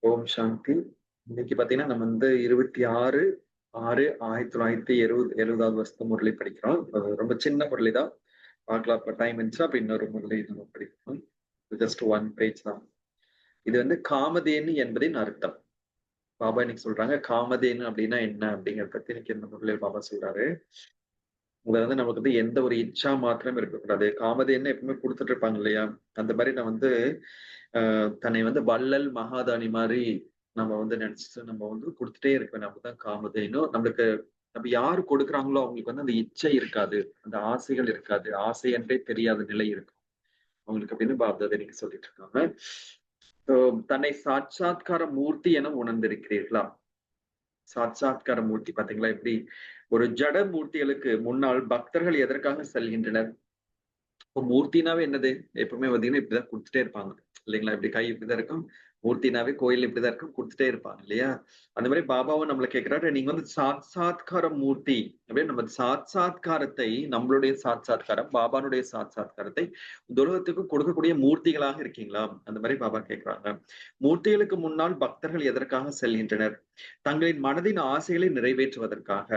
ஓம் சாந்தி. இன்னைக்கு பாத்தீங்கன்னா நம்ம 26/6/1970 வருஷத்து முரளி படிக்கிறோம். ரொம்ப சின்ன முரளி தான். பார்க்கலாம், இப்ப டைம் இருந்துச்சுன்னா அப்ப இன்னொரு முரளி நம்ம படிக்கிறோம். ஜஸ்ட் ஒன் பேஜ் தான். இது காமதேனு என்பதின் அர்த்தம். பாபா இன்னைக்கு சொல்றாங்க காமதேனு அப்படின்னா என்ன அப்படிங்கறத பத்தி இன்னைக்கு இந்த முரளியில் பாபா சொல்றாரு. இதுல நமக்கு எந்த ஒரு இச்சா மாத்திரம் இருக்கக்கூடாது. காமதேன்னு எப்பவுமே கொடுத்துட்டு இருப்பாங்க இல்லையா? அந்த மாதிரி நான் தன்னை வள்ளல் மகாதானி மாதிரி நம்ம நினைச்சிட்டு நம்ம கொடுத்துட்டே இருக்க வேணும். அப்பதான் காமதேனு நம்மளுக்கு நம்ம யாரு கொடுக்குறாங்களோ அவங்களுக்கு அந்த இச்சை இருக்காது, அந்த ஆசைகள் இருக்காது, ஆசை என்றே தெரியாத நிலை இருக்கும் அவங்களுக்கு அப்படின்னு பாப்தாதா இன்னைக்கு சொல்லிட்டு இருக்காங்க. தன்னை சாட்சாத்கார மூர்த்தி என உணர்ந்திருக்கிறீர்களா? சாட்சாத்கார மூர்த்தி பாத்தீங்களா எப்படி? ஒரு ஜட மூர்த்திகளுக்கு முன்னால் பக்தர்கள் எதற்காக செல்கின்றனர்? இப்போ மூர்த்தினாவே என்னது? எப்பவுமே பாத்தீங்கன்னா இப்படிதான் குடுத்துட்டே இருப்பாங்க இல்லைங்களா? இப்படி கை இப்படிதான் இருக்கும். மூர்த்தினாவே கோயில் இப்படிதான் இருக்கும், குடுத்துட்டே இருப்பாங்க இல்லையா? அந்த மாதிரி பாபாவும் நம்மள கேட்கிறாரு, நீங்க சாட்சாத்கார மூர்த்தி அப்படின்னு நம்ம சாட்சாத்காரத்தை, நம்மளுடைய சாட்சாத்காரம், பாபானுடைய சாட்சாத்காரத்தை துலகத்துக்கு கொடுக்கக்கூடிய மூர்த்திகளாக இருக்கீங்களா? அந்த மாதிரி பாபா கேட்கிறாங்க. மூர்த்திகளுக்கு முன்னால் பக்தர்கள் எதற்காக செல்கின்றனர்? தங்களின் மனதின் ஆசைகளை நிறைவேற்றுவதற்காக.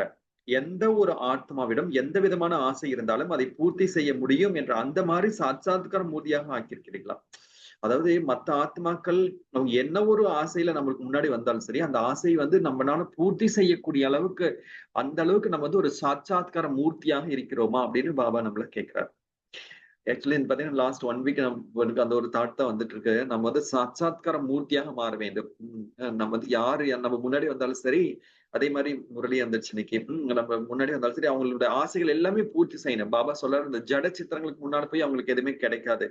எந்த ஒரு ஆத்மாவிடம் எந்த விதமான ஆசை இருந்தாலும் அதை பூர்த்தி செய்ய முடியும் என்ற அந்த மாதிரி சாட்சாத்கார மூர்த்தியாக ஆக்கியிருக்கிறீர்களா? அதாவது மத்த ஆத்மாக்கள் அவங்க என்ன ஒரு ஆசையில நம்மளுக்கு முன்னாடி வந்தாலும் சரி, அந்த ஆசை நம்மளால பூர்த்தி செய்யக்கூடிய அளவுக்கு அந்த அளவுக்கு நம்ம ஒரு சாட்சாத்கார மூர்த்தியாக இருக்கிறோமா அப்படின்னு பாபா நம்மள கேட்கிறார். ஆக்சுவலி பாத்தீங்கன்னா லாஸ்ட் 1 வீக் நமக்கு அந்த ஒரு தாட் தான் வந்துட்டு இருக்கு. நம்ம சாட்சாத்கார மூர்த்தியாக மாற வேண்டும். நம்ம யாரு நம்ம முன்னாடி வந்தாலும் சரி, அதே மாதிரி முரளி வந்துருச்சு இன்னைக்கு. நம்ம முன்னாடி வந்தாலும் சரி, அவங்களுடைய ஆசைகள் எல்லாமே பூர்த்தி செய்யணும். பாபா சொல்றாரு, இந்த ஜட சித்திரங்களுக்கு முன்னாடி போய் அவங்களுக்கு எதுவுமே கிடைக்காது.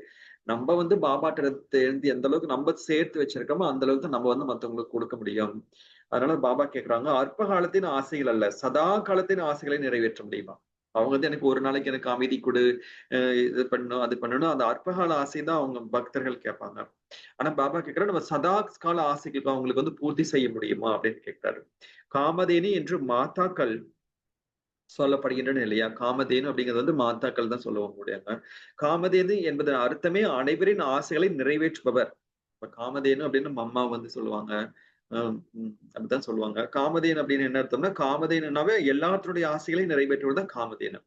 நம்ம பாபாட்ட இருந்து எந்த அளவுக்கு நம்ம சேர்த்து வச்சிருக்கோமோ அந்த அளவுக்கு நம்ம மத்தவங்களுக்கு கொடுக்க முடியும். அதனால பாபா கேக்குறாங்க, அற்ப காலத்தின் ஆசைகள் அல்ல, சதா காலத்தின் ஆசைகளை நிறைவேற்ற முடியுமா? அவங்க எனக்கு ஒரு நாளைக்கு எனக்கு அமைதி கொடு, இது பண்ணணும், அது பண்ணணும். அந்த அற்பகால ஆசை தான் அவங்க பக்தர்கள் கேட்பாங்க. ஆனா பாபா கேட்கிறார், நம்ம சதா கால ஆசைகளுக்கு அவங்களுக்கு பூர்த்தி செய்ய முடியுமா அப்படின்னு கேட்கிறாரு. காமதேனி என்று மாதாக்கள் சொல்லப்படுகின்றன இல்லையா? காமதேனு அப்படிங்கிறது மாதாக்கள் தான் சொல்லுவாங்க முடியாங்க. காமதேனு என்பது அர்த்தமே அனைவரின் ஆசைகளை நிறைவேற்றுபவர். இப்ப காமதேனு அப்படின்னு அம்மா சொல்லுவாங்க. அப்படித்தான் சொல்லுவாங்க. காமதேனு அப்படின்னு என்ன அர்த்தம்னா, காமதேனுனாவே எல்லாத்துடைய ஆசைகளையும் நிறைவேற்றுவது தான் காமதேனு.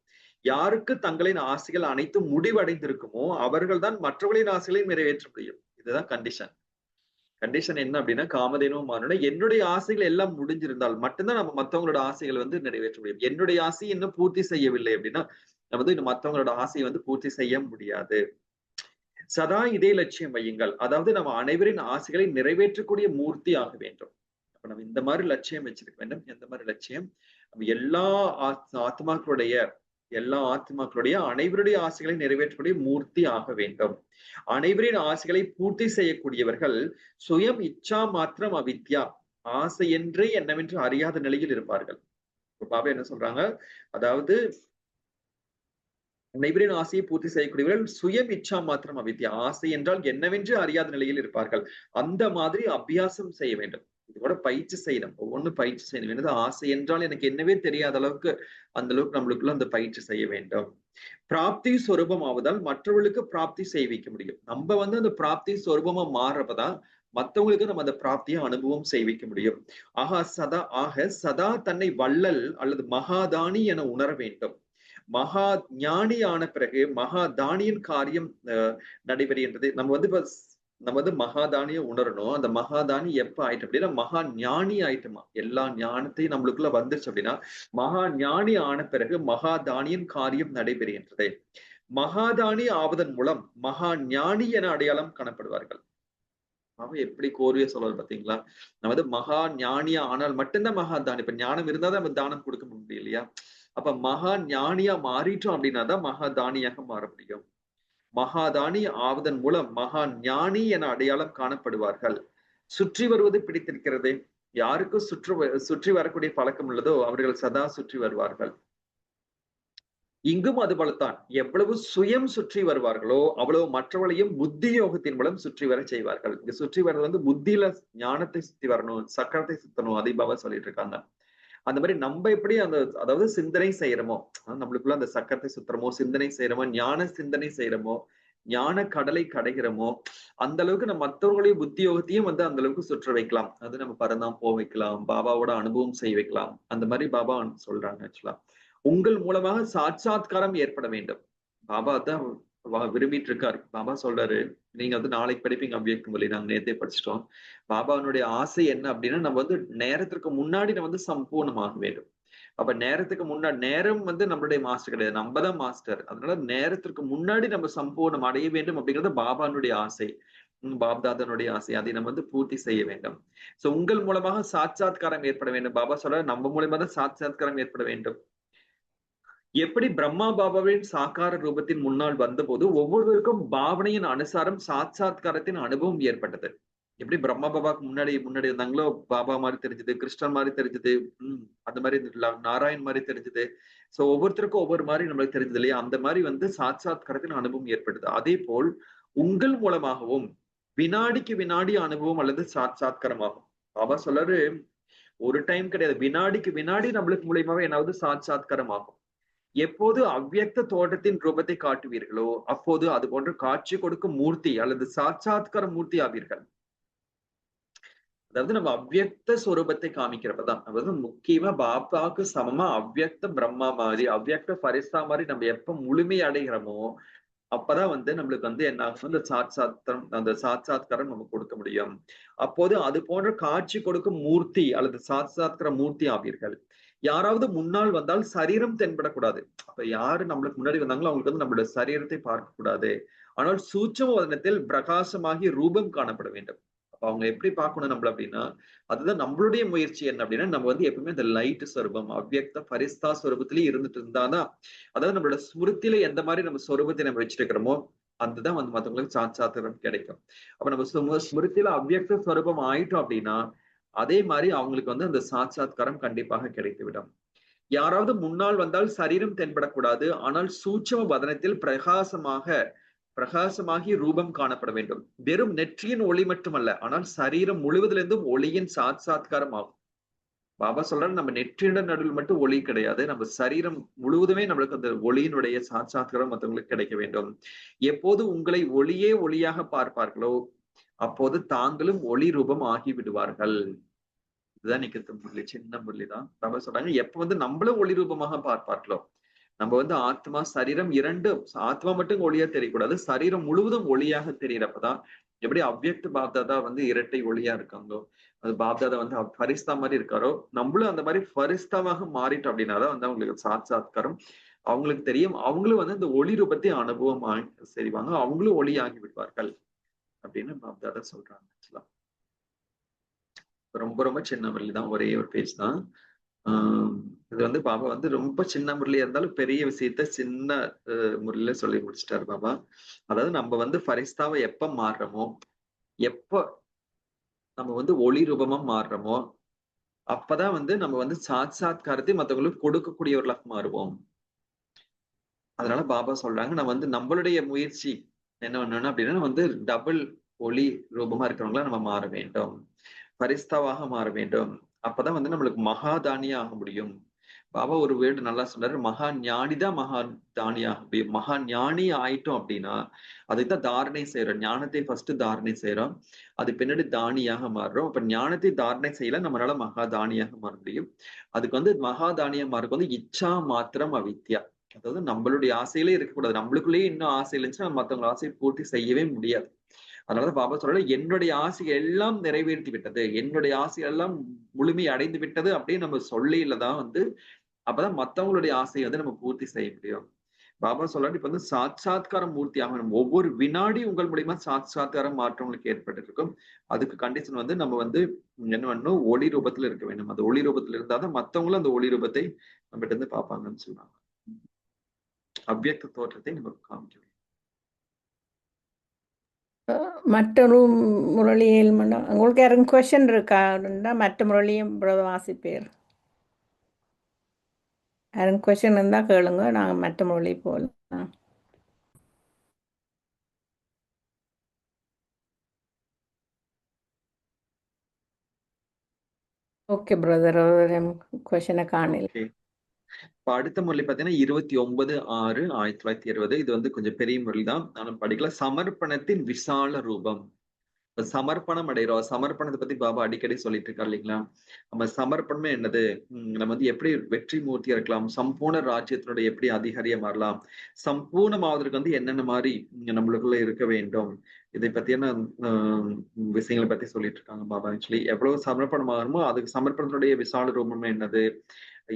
யாருக்கு தங்களின் ஆசைகள் அனைத்தும் முடிவடைந்திருக்குமோ அவர்கள் தான் மற்றவர்களின் ஆசைகளையும் நிறைவேற்ற முடியும். இதுதான் கண்டிஷன். கண்டிஷன் என்ன அப்படின்னா, காமதேனுவும் மாறணும். என்னுடைய ஆசைகள் எல்லாம் முடிஞ்சிருந்தால் மட்டும்தான் நம்ம மத்தவங்களோட ஆசைகள் நிறைவேற்ற முடியும். என்னுடைய ஆசையை இன்னும் பூர்த்தி செய்யவில்லை அப்படின்னா, நம்ம மத்தவங்களோட ஆசையை பூர்த்தி செய்ய முடியாது. சதா இதே லட்சியம் வையுங்கள். அதாவது நம்ம அனைவரின் ஆசைகளை நிறைவேற்றக்கூடிய மூர்த்தி ஆக வேண்டும். அப்ப நம்ம இந்த மாதிரி லட்சியம் வச்சிருக்க வேண்டும். எந்த மாதிரி லட்சியம்? நம்ம ஆத்மாக்களுடைய அனைவருடைய ஆசைகளை நிறைவேற்றக்கூடிய மூர்த்தி ஆக வேண்டும். அனைவரின் ஆசைகளை பூர்த்தி செய்யக்கூடியவர்கள் சுயம் இச்சா மாத்திரம் அவித்யா, ஆசை என்றே என்னவென்று அறியாத நிலையில் இருப்பார்கள். பாபா என்ன சொல்றாங்க? அதாவது அனைவரின் ஆசையை பூர்த்தி செய்யக்கூடியவர்கள் சுயம் இச்சா மாத்திரம் அவித்யா, ஆசை என்றால் என்னவென்று அறியாத நிலையில் இருப்பார்கள். அந்த மாதிரி அபியாசம் செய்ய வேண்டும். இதோட பயிற்சி செய்யணும். ஒவ்வொன்றும் பயிற்சி செய்யணும். என்னது ஆசை என்றால் எனக்கு என்னவே தெரியாத அளவுக்கு அந்த அளவுக்கு நம்மளுக்குள்ள அந்த பயிற்சி செய்ய வேண்டும். பிராப்தி சொரூபம் ஆவதால் மற்றவர்களுக்கு பிராப்தி செய்விக்க முடியும். நம்ம அந்த பிராப்தி சொரூபமா மாறுறப்பதான் மற்றவங்களுக்கு நம்ம அந்த பிராப்தியை அனுபவம் செய்விக்க முடியும். ஆக சதா தன்னை வள்ளல் அல்லது மகாதானி என உணர வேண்டும். மகா ஞானி ஆன பிறகு மகாதானியின் காரியம் நடைபெறுகின்றது. நம்ம மகாதானிய உணரணும். அந்த மகாதானி எப்ப ஆயிட்டு அப்படின்னா மகா ஞானி ஆயிட்டுமா. எல்லா ஞானத்தையும் நம்மளுக்குள்ள வந்துருச்சு அப்படின்னா மகா ஞானி ஆன பிறகு மகாதானியின் காரியம் நடைபெறுகின்றது. மகாதானி ஆவதன் மூலம் மகா ஞானி என அடையாளம் காணப்படுவார்கள். அவன் எப்படி கோரிய சொல்றது பாத்தீங்களா? நம்ம மகா ஞானியா ஆனால் மட்டும்தான் மகாதானி. இப்ப ஞானம் இருந்தாதான் நம்ம தானம் கொடுக்க முடியும் இல்லையா? அப்ப மகா ஞானியா மாறிட்டோம் அப்படின்னா தான் மகாதானியாக மாற முடியும். மகாதானி ஆவதன் மூலம் மகா ஞானி என அடையாளம் காணப்படுவார்கள். சுற்றி வருவது பிடித்திருக்கிறது. யாருக்கு சுற்றி வரக்கூடிய பழக்கம் உள்ளதோ அவர்கள் சதா சுற்றி வருவார்கள். இங்கும் அது போலத்தான். எவ்வளவு சுயம் சுற்றி வருவார்களோ அவ்வளவு மற்றவர்களையும் புத்தி யோகத்தின் மூலம் சுற்றி வர செய்வார்கள். இங்க சுற்றி வர்றது புத்தியில ஞானத்தை சுத்தி வரணும், சக்கரத்தை சுத்தணும். அதை பாபா சொல்லிட்டு இருக்காங்க. அந்த மாதிரி நம்ம எப்படி அதாவது சிந்தனை செய்யறோமோ, நம்மளுக்குள்ள அந்த சக்கரத்தை சுத்துறமோ, சிந்தனை செய்யறோமோ, ஞான சிந்தனை செய்யறோமோ, ஞான கடலை கடைகிறோமோ அந்த அளவுக்கு நம்ம மற்றவர்களுடைய புத்தியோகத்தையும் வந்து அந்த அளவுக்கு சுற்ற வைக்கலாம். அது நம்ம பரந்தாம் போக வைக்கலாம், பாபாவோட அனுபவம் செய்ய வைக்கலாம். அந்த மாதிரி பாபா சொல்றாங்க ஆக்சுவலா. உங்கள் மூலமாக சாட்சாத்காரம் ஏற்பட வேண்டும். பாபா தான் விரும்பிட்டு இருக்காரு. பாபா சொல்றாரு, நீங்க வந்து நாளைக்கு படிப்பீங்க அவ்வியக்த மொழி, நாங்க நேத்தே படிச்சிட்டோம். பாபாவுடைய ஆசை என்ன அப்படின்னா, நம்ம வந்து நேரத்திற்கு முன்னாடி நம்ம வந்து சம்பூர்ணமாக வேண்டும். அப்ப நேரத்துக்கு முன்னாடி, நேரம் வந்து நம்மளுடைய மாஸ்டர் கிடையாது, நம்ம தான் மாஸ்டர். அதனால நேரத்திற்கு முன்னாடி நம்ம சம்பூர்ணம் அடைய வேண்டும் அப்படிங்கிறது பாபானுடைய ஆசை, பாப்தாதனுடைய ஆசை. அதை நம்ம வந்து பூர்த்தி செய்ய வேண்டும். சோ உங்கள் மூலமாக சாட்சாத்காரம் ஏற்பட வேண்டும். பாபா சொல்ற நம்ம மூலமா தான் சாட்சாத்காரம் ஏற்பட வேண்டும். எப்படி பிரம்மா பாபாவின் சாக்கார ரூபத்தின் முன்னால் வந்தபோது ஒவ்வொருவருக்கும் பாவனையின் அனுசாரம் சாட்சாத்காரத்தின் அனுபவம் ஏற்பட்டது. எப்படி பிரம்மா பாபாக்கு முன்னாடி இருந்தாங்களோ பாபா மாதிரி தெரிஞ்சது, கிருஷ்ணன் மாதிரி தெரிஞ்சது, அந்த மாதிரி நாராயண் மாதிரி தெரிஞ்சது. சோ ஒவ்வொருத்தருக்கும் ஒவ்வொரு மாதிரி நம்மளுக்கு தெரிஞ்சது இல்லையா? அந்த மாதிரி வந்து சாட்சாத்காரத்தின் அனுபவம் ஏற்படுது. அதே போல் உங்கள் மூலமாகவும் வினாடிக்கு வினாடி அனுபவம் அல்லது சாட்சாத்காரமாகும். பாபா சொல்றாரு, ஒரு டைம் கிடையாது, வினாடிக்கு வினாடி நம்மளுக்கு மூலியமாவே என்னாவது சாட்சாத்காரம் ஆகும். எப்போது அவ்வியக்த தோற்றத்தின் ரூபத்தை காட்டுவீர்களோ அப்போது அது போன்ற காட்சி கொடுக்கும் மூர்த்தி அல்லது சாட்சாத்கார மூர்த்தி ஆவீர்கள். அதாவது நம்ம அவ்வியக்த ஸ்வரூபத்தை காமிக்கிறப்பதான், அதாவது முக்கியமா பாபாவுக்கு சமமா அவ்வியக்த பிரம்மா மாதிரி, அவ்வியக்த பரிசா மாதிரி நம்ம எப்ப முழுமை அடைகிறோமோ அப்பதான் வந்து நம்மளுக்கு வந்து என்ன ஆகும், அந்த சாட்சாத்காரம் நம்ம கொடுக்க முடியும். அப்போது அது போன்ற காட்சி கொடுக்கும் மூர்த்தி அல்லது சாட்சாத்கார மூர்த்தி ஆவீர்கள். யாராவது முன்னால் வந்தால் சரீரம் தென்படக்கூடாது. அப்ப யாரு நம்மளுக்கு முன்னாடி வந்தாங்களோ அவங்களுக்கு வந்து நம்மளுடைய சரீரத்தை பார்க்க கூடாது. ஆனால் சூட்சும வதனத்தில் பிரகாசமாகி ரூபம் காணப்பட வேண்டும். அப்ப அவங்க எப்படி பார்க்கணும் நம்மள அப்படின்னா, அதுதான் நம்மளுடைய முயற்சி என்ன அப்படின்னா, நம்ம வந்து எப்பவுமே இந்த லைட் ஸ்வரூபம் அவ்வியக்த பரிஸ்தா ஸ்வரூபத்திலேயே இருந்துட்டு இருந்தாதான், அதாவது நம்மளோட ஸ்மிருதியில எந்த மாதிரி நம்ம ஸ்வரூபத்தை நம்ம வச்சிருக்கிறோமோ அதுதான் வந்து மத்தவங்களுக்கு சாட்சாத்காரம் கிடைக்கும். அப்ப நம்ம ஸ்மிருதியில அவ்வியக்த ஸ்வரூபம் ஆயிட்டோம் அப்படின்னா அதே மாதிரி அவங்களுக்கு வந்து அந்த சாட்சாத்காரம் கண்டிப்பாக கிடைத்துவிடும். யாராவது முன்னால் வந்தால் சரீரம் தென்படக்கூடாது, ஆனால் சூட்சும வதனத்தில் பிரகாசமாகி ரூபம் காணப்பட வேண்டும். வெறும் நெற்றியின் ஒளி மட்டுமல்ல, ஆனால் சரீரம் முழுவதிலிருந்தும் ஒளியின் சாட்சாத்காரம் ஆகும். பாபா சொல்றாரு, நம்ம நெற்றியிட நடுவில் மட்டும் ஒளி கிடையாது, நம்ம சரீரம் முழுவதுமே நம்மளுக்கு அந்த ஒளியினுடைய சாட்சாத்காரம் மற்றவங்களுக்கு கிடைக்க வேண்டும். எப்போது உங்களை ஒளியே ஒளியாக பார்ப்பார்களோ அப்போது தாங்களும் ஒளி ரூபம் ஆகி விடுவார்கள். இதுதான் நிக்கத்து முரளி, சின்ன முரளிதான். பாபா சொல்றாங்க, எப்ப வந்து நம்மளும் ஒளி ரூபமாக பார்ப்பார்களோ, நம்ம வந்து ஆத்மா சரீரம் இரண்டும், ஆத்மா மட்டும் ஒளியா தெரியக்கூடாது, சரீரம் முழுவதும் ஒளியாக தெரியறப்பதான், எப்படி அவ்வியக்த பாப்தாதா வந்து இரட்டை ஒளியா இருக்காங்களோ, அது பாப்தாதா வந்து பரிஸ்தா மாதிரி இருக்காரோ, நம்மளும் அந்த மாதிரி பரிஸ்தாவாக மாறிட்டோம் அப்படின்னாதான் வந்து அவங்களுக்கு சாட்சாத்காரம் அவங்களுக்கு தெரியும். அவங்களும் வந்து இந்த ஒளி ரூபத்தை அனுபவம் செய்வாங்க, அவங்களும் ஒளியாகி விடுவார்கள் அப்படின்னு பாப்தாதா சொல்றாங்க. ரொம்ப ரொம்ப சின்ன முரளி தான், ஒரே ஒரு பேஜ் தான். இது வந்து பாபா வந்து ரொம்ப சின்ன முரளியா இருந்தாலும் பெரிய விஷயத்த சின்ன முரளில சொல்லி முடிச்சிட்டாரு பாபா. அதாவது நம்ம வந்து ஃபரிஸ்தாவை எப்ப மாறுறோமோ, எப்ப நம்ம வந்து ஒளி ரூபமா மாறுறோமோ அப்பதான் வந்து நம்ம வந்து சாட்சாத்காரத்தை மத்தவங்களுக்கு கொடுக்கக்கூடியவர்களாக மாறுவோம். அதனால பாபா சொல்றாங்க, நம்ம வந்து நம்மளுடைய முயற்சி என்ன பண்ணணும் அப்படின்னா, நம்ம வந்து டபுள் ஒளி ரூபமா இருக்கிறவங்களா நம்ம மாற வேண்டும், பரிஸ்தாவாக மாற வேண்டும். அப்பதான் வந்து நம்மளுக்கு மகாதானியா ஆக முடியும். பாபா ஒரு வேர்டு நல்லா சொன்னாரு, மகா ஞானிதான் மகா தானியாக முடியும். மகா ஞானி ஆயிட்டோம் அப்படின்னா அதைத்தான் தாரணை செய்யறோம். ஞானத்தை ஃபர்ஸ்ட் தாரணை செய்யறோம், அது பின்னாடி தானியாக மாறுறோம். அப்ப ஞானத்தை தாரணை செய்யல நம்மளால மகா தானியாக மாற முடியும். அதுக்கு வந்து மகா தானியா மாறக்கு வந்து இச்சா மாத்திரம் அவித்யா. அதாவது நம்மளுடைய ஆசையிலே இருக்கக்கூடாது. நம்மளுக்குள்ளேயே இன்னும் ஆசை இருந்துச்சுன்னா மத்தவங்க ஆசையை பூர்த்தி செய்யவே முடியாது. அதனால பாபா சொல்றாரு, என்னுடைய ஆசை எல்லாம் நிறைவேற்றி விட்டது, என்னுடைய ஆசை எல்லாம் முழுமை அடைந்து விட்டது அப்படின்னு நம்ம சொல்லிலதான் வந்து அப்பதான் மத்தவங்களுடைய ஆசையை வந்து நம்ம பூர்த்தி செய்ய முடியும். பாபா சொல்றாரு, இப்ப வந்து சாட்சாத்காரம் மூர்த்தி ஆகணும். ஒவ்வொரு வினாடி உங்கள் மூலியமா சாட்சாத்காரம் மாற்றங்களுக்கு ஏற்பட்டு இருக்கும். அதுக்கு கண்டிஷன் வந்து நம்ம வந்து என்ன பண்ணணும், ஒளி ரூபத்துல இருக்க வேண்டும். அந்த ஒளி ரூபத்துல இருந்தாதான் மத்தவங்களும் அந்த ஒளி ரூபத்தை நம்மகிட்ட இருந்து பார்ப்பாங்கன்னு சொல்றாங்க. அவ்வியக்த தோற்றத்தை நம்ம காமிக்க வேண்டும். மற்றொரு முரளியில் உங்களுக்கு யாரும் கொஸ்டின் இருக்காருன்னா மற்ற முரளியும் வாசிப்பேர். யாரும் கொஸ்டின் இருந்தா கேளுங்க, நாங்க மற்ற முரளி போகலாம். ஓகே பிரதர், கொஸ்டினை காணல. இப்ப அடுத்த முரளி பாத்தீங்கன்னா 29/6/1920. இது வந்து கொஞ்சம் பெரிய முரளி தான். நானும் படிக்கல. சமர்ப்பணத்தின் விசால ரூபம். இப்ப சமர்ப்பணம் அடைகிறோம். சமர்ப்பணத்தை பத்தி பாபா அடிக்கடி சொல்லிட்டு இருக்காரு இல்லைங்களா? நம்ம சமர்ப்பணமே என்னது? நம்ம வந்து எப்படி வெற்றி மூர்த்தியா இருக்கலாம்? சம்பூர்ண ராஜ்யத்தினுடைய எப்படி அதிகாரியா மாறலாம்? சம்பூர்ணமாவதற்கு வந்து என்னென்ன மாரி நம்மளுக்குள்ள இருக்க வேண்டும்? இதை பத்தியான விஷயங்களை பத்தி சொல்லிட்டு இருக்காங்க பாபா. ஆக்சுவலி எவ்வளவு சமர்ப்பணம் ஆகணுமோ அதுக்கு சமர்ப்பணத்தினுடைய விசால ரூபமே என்னது?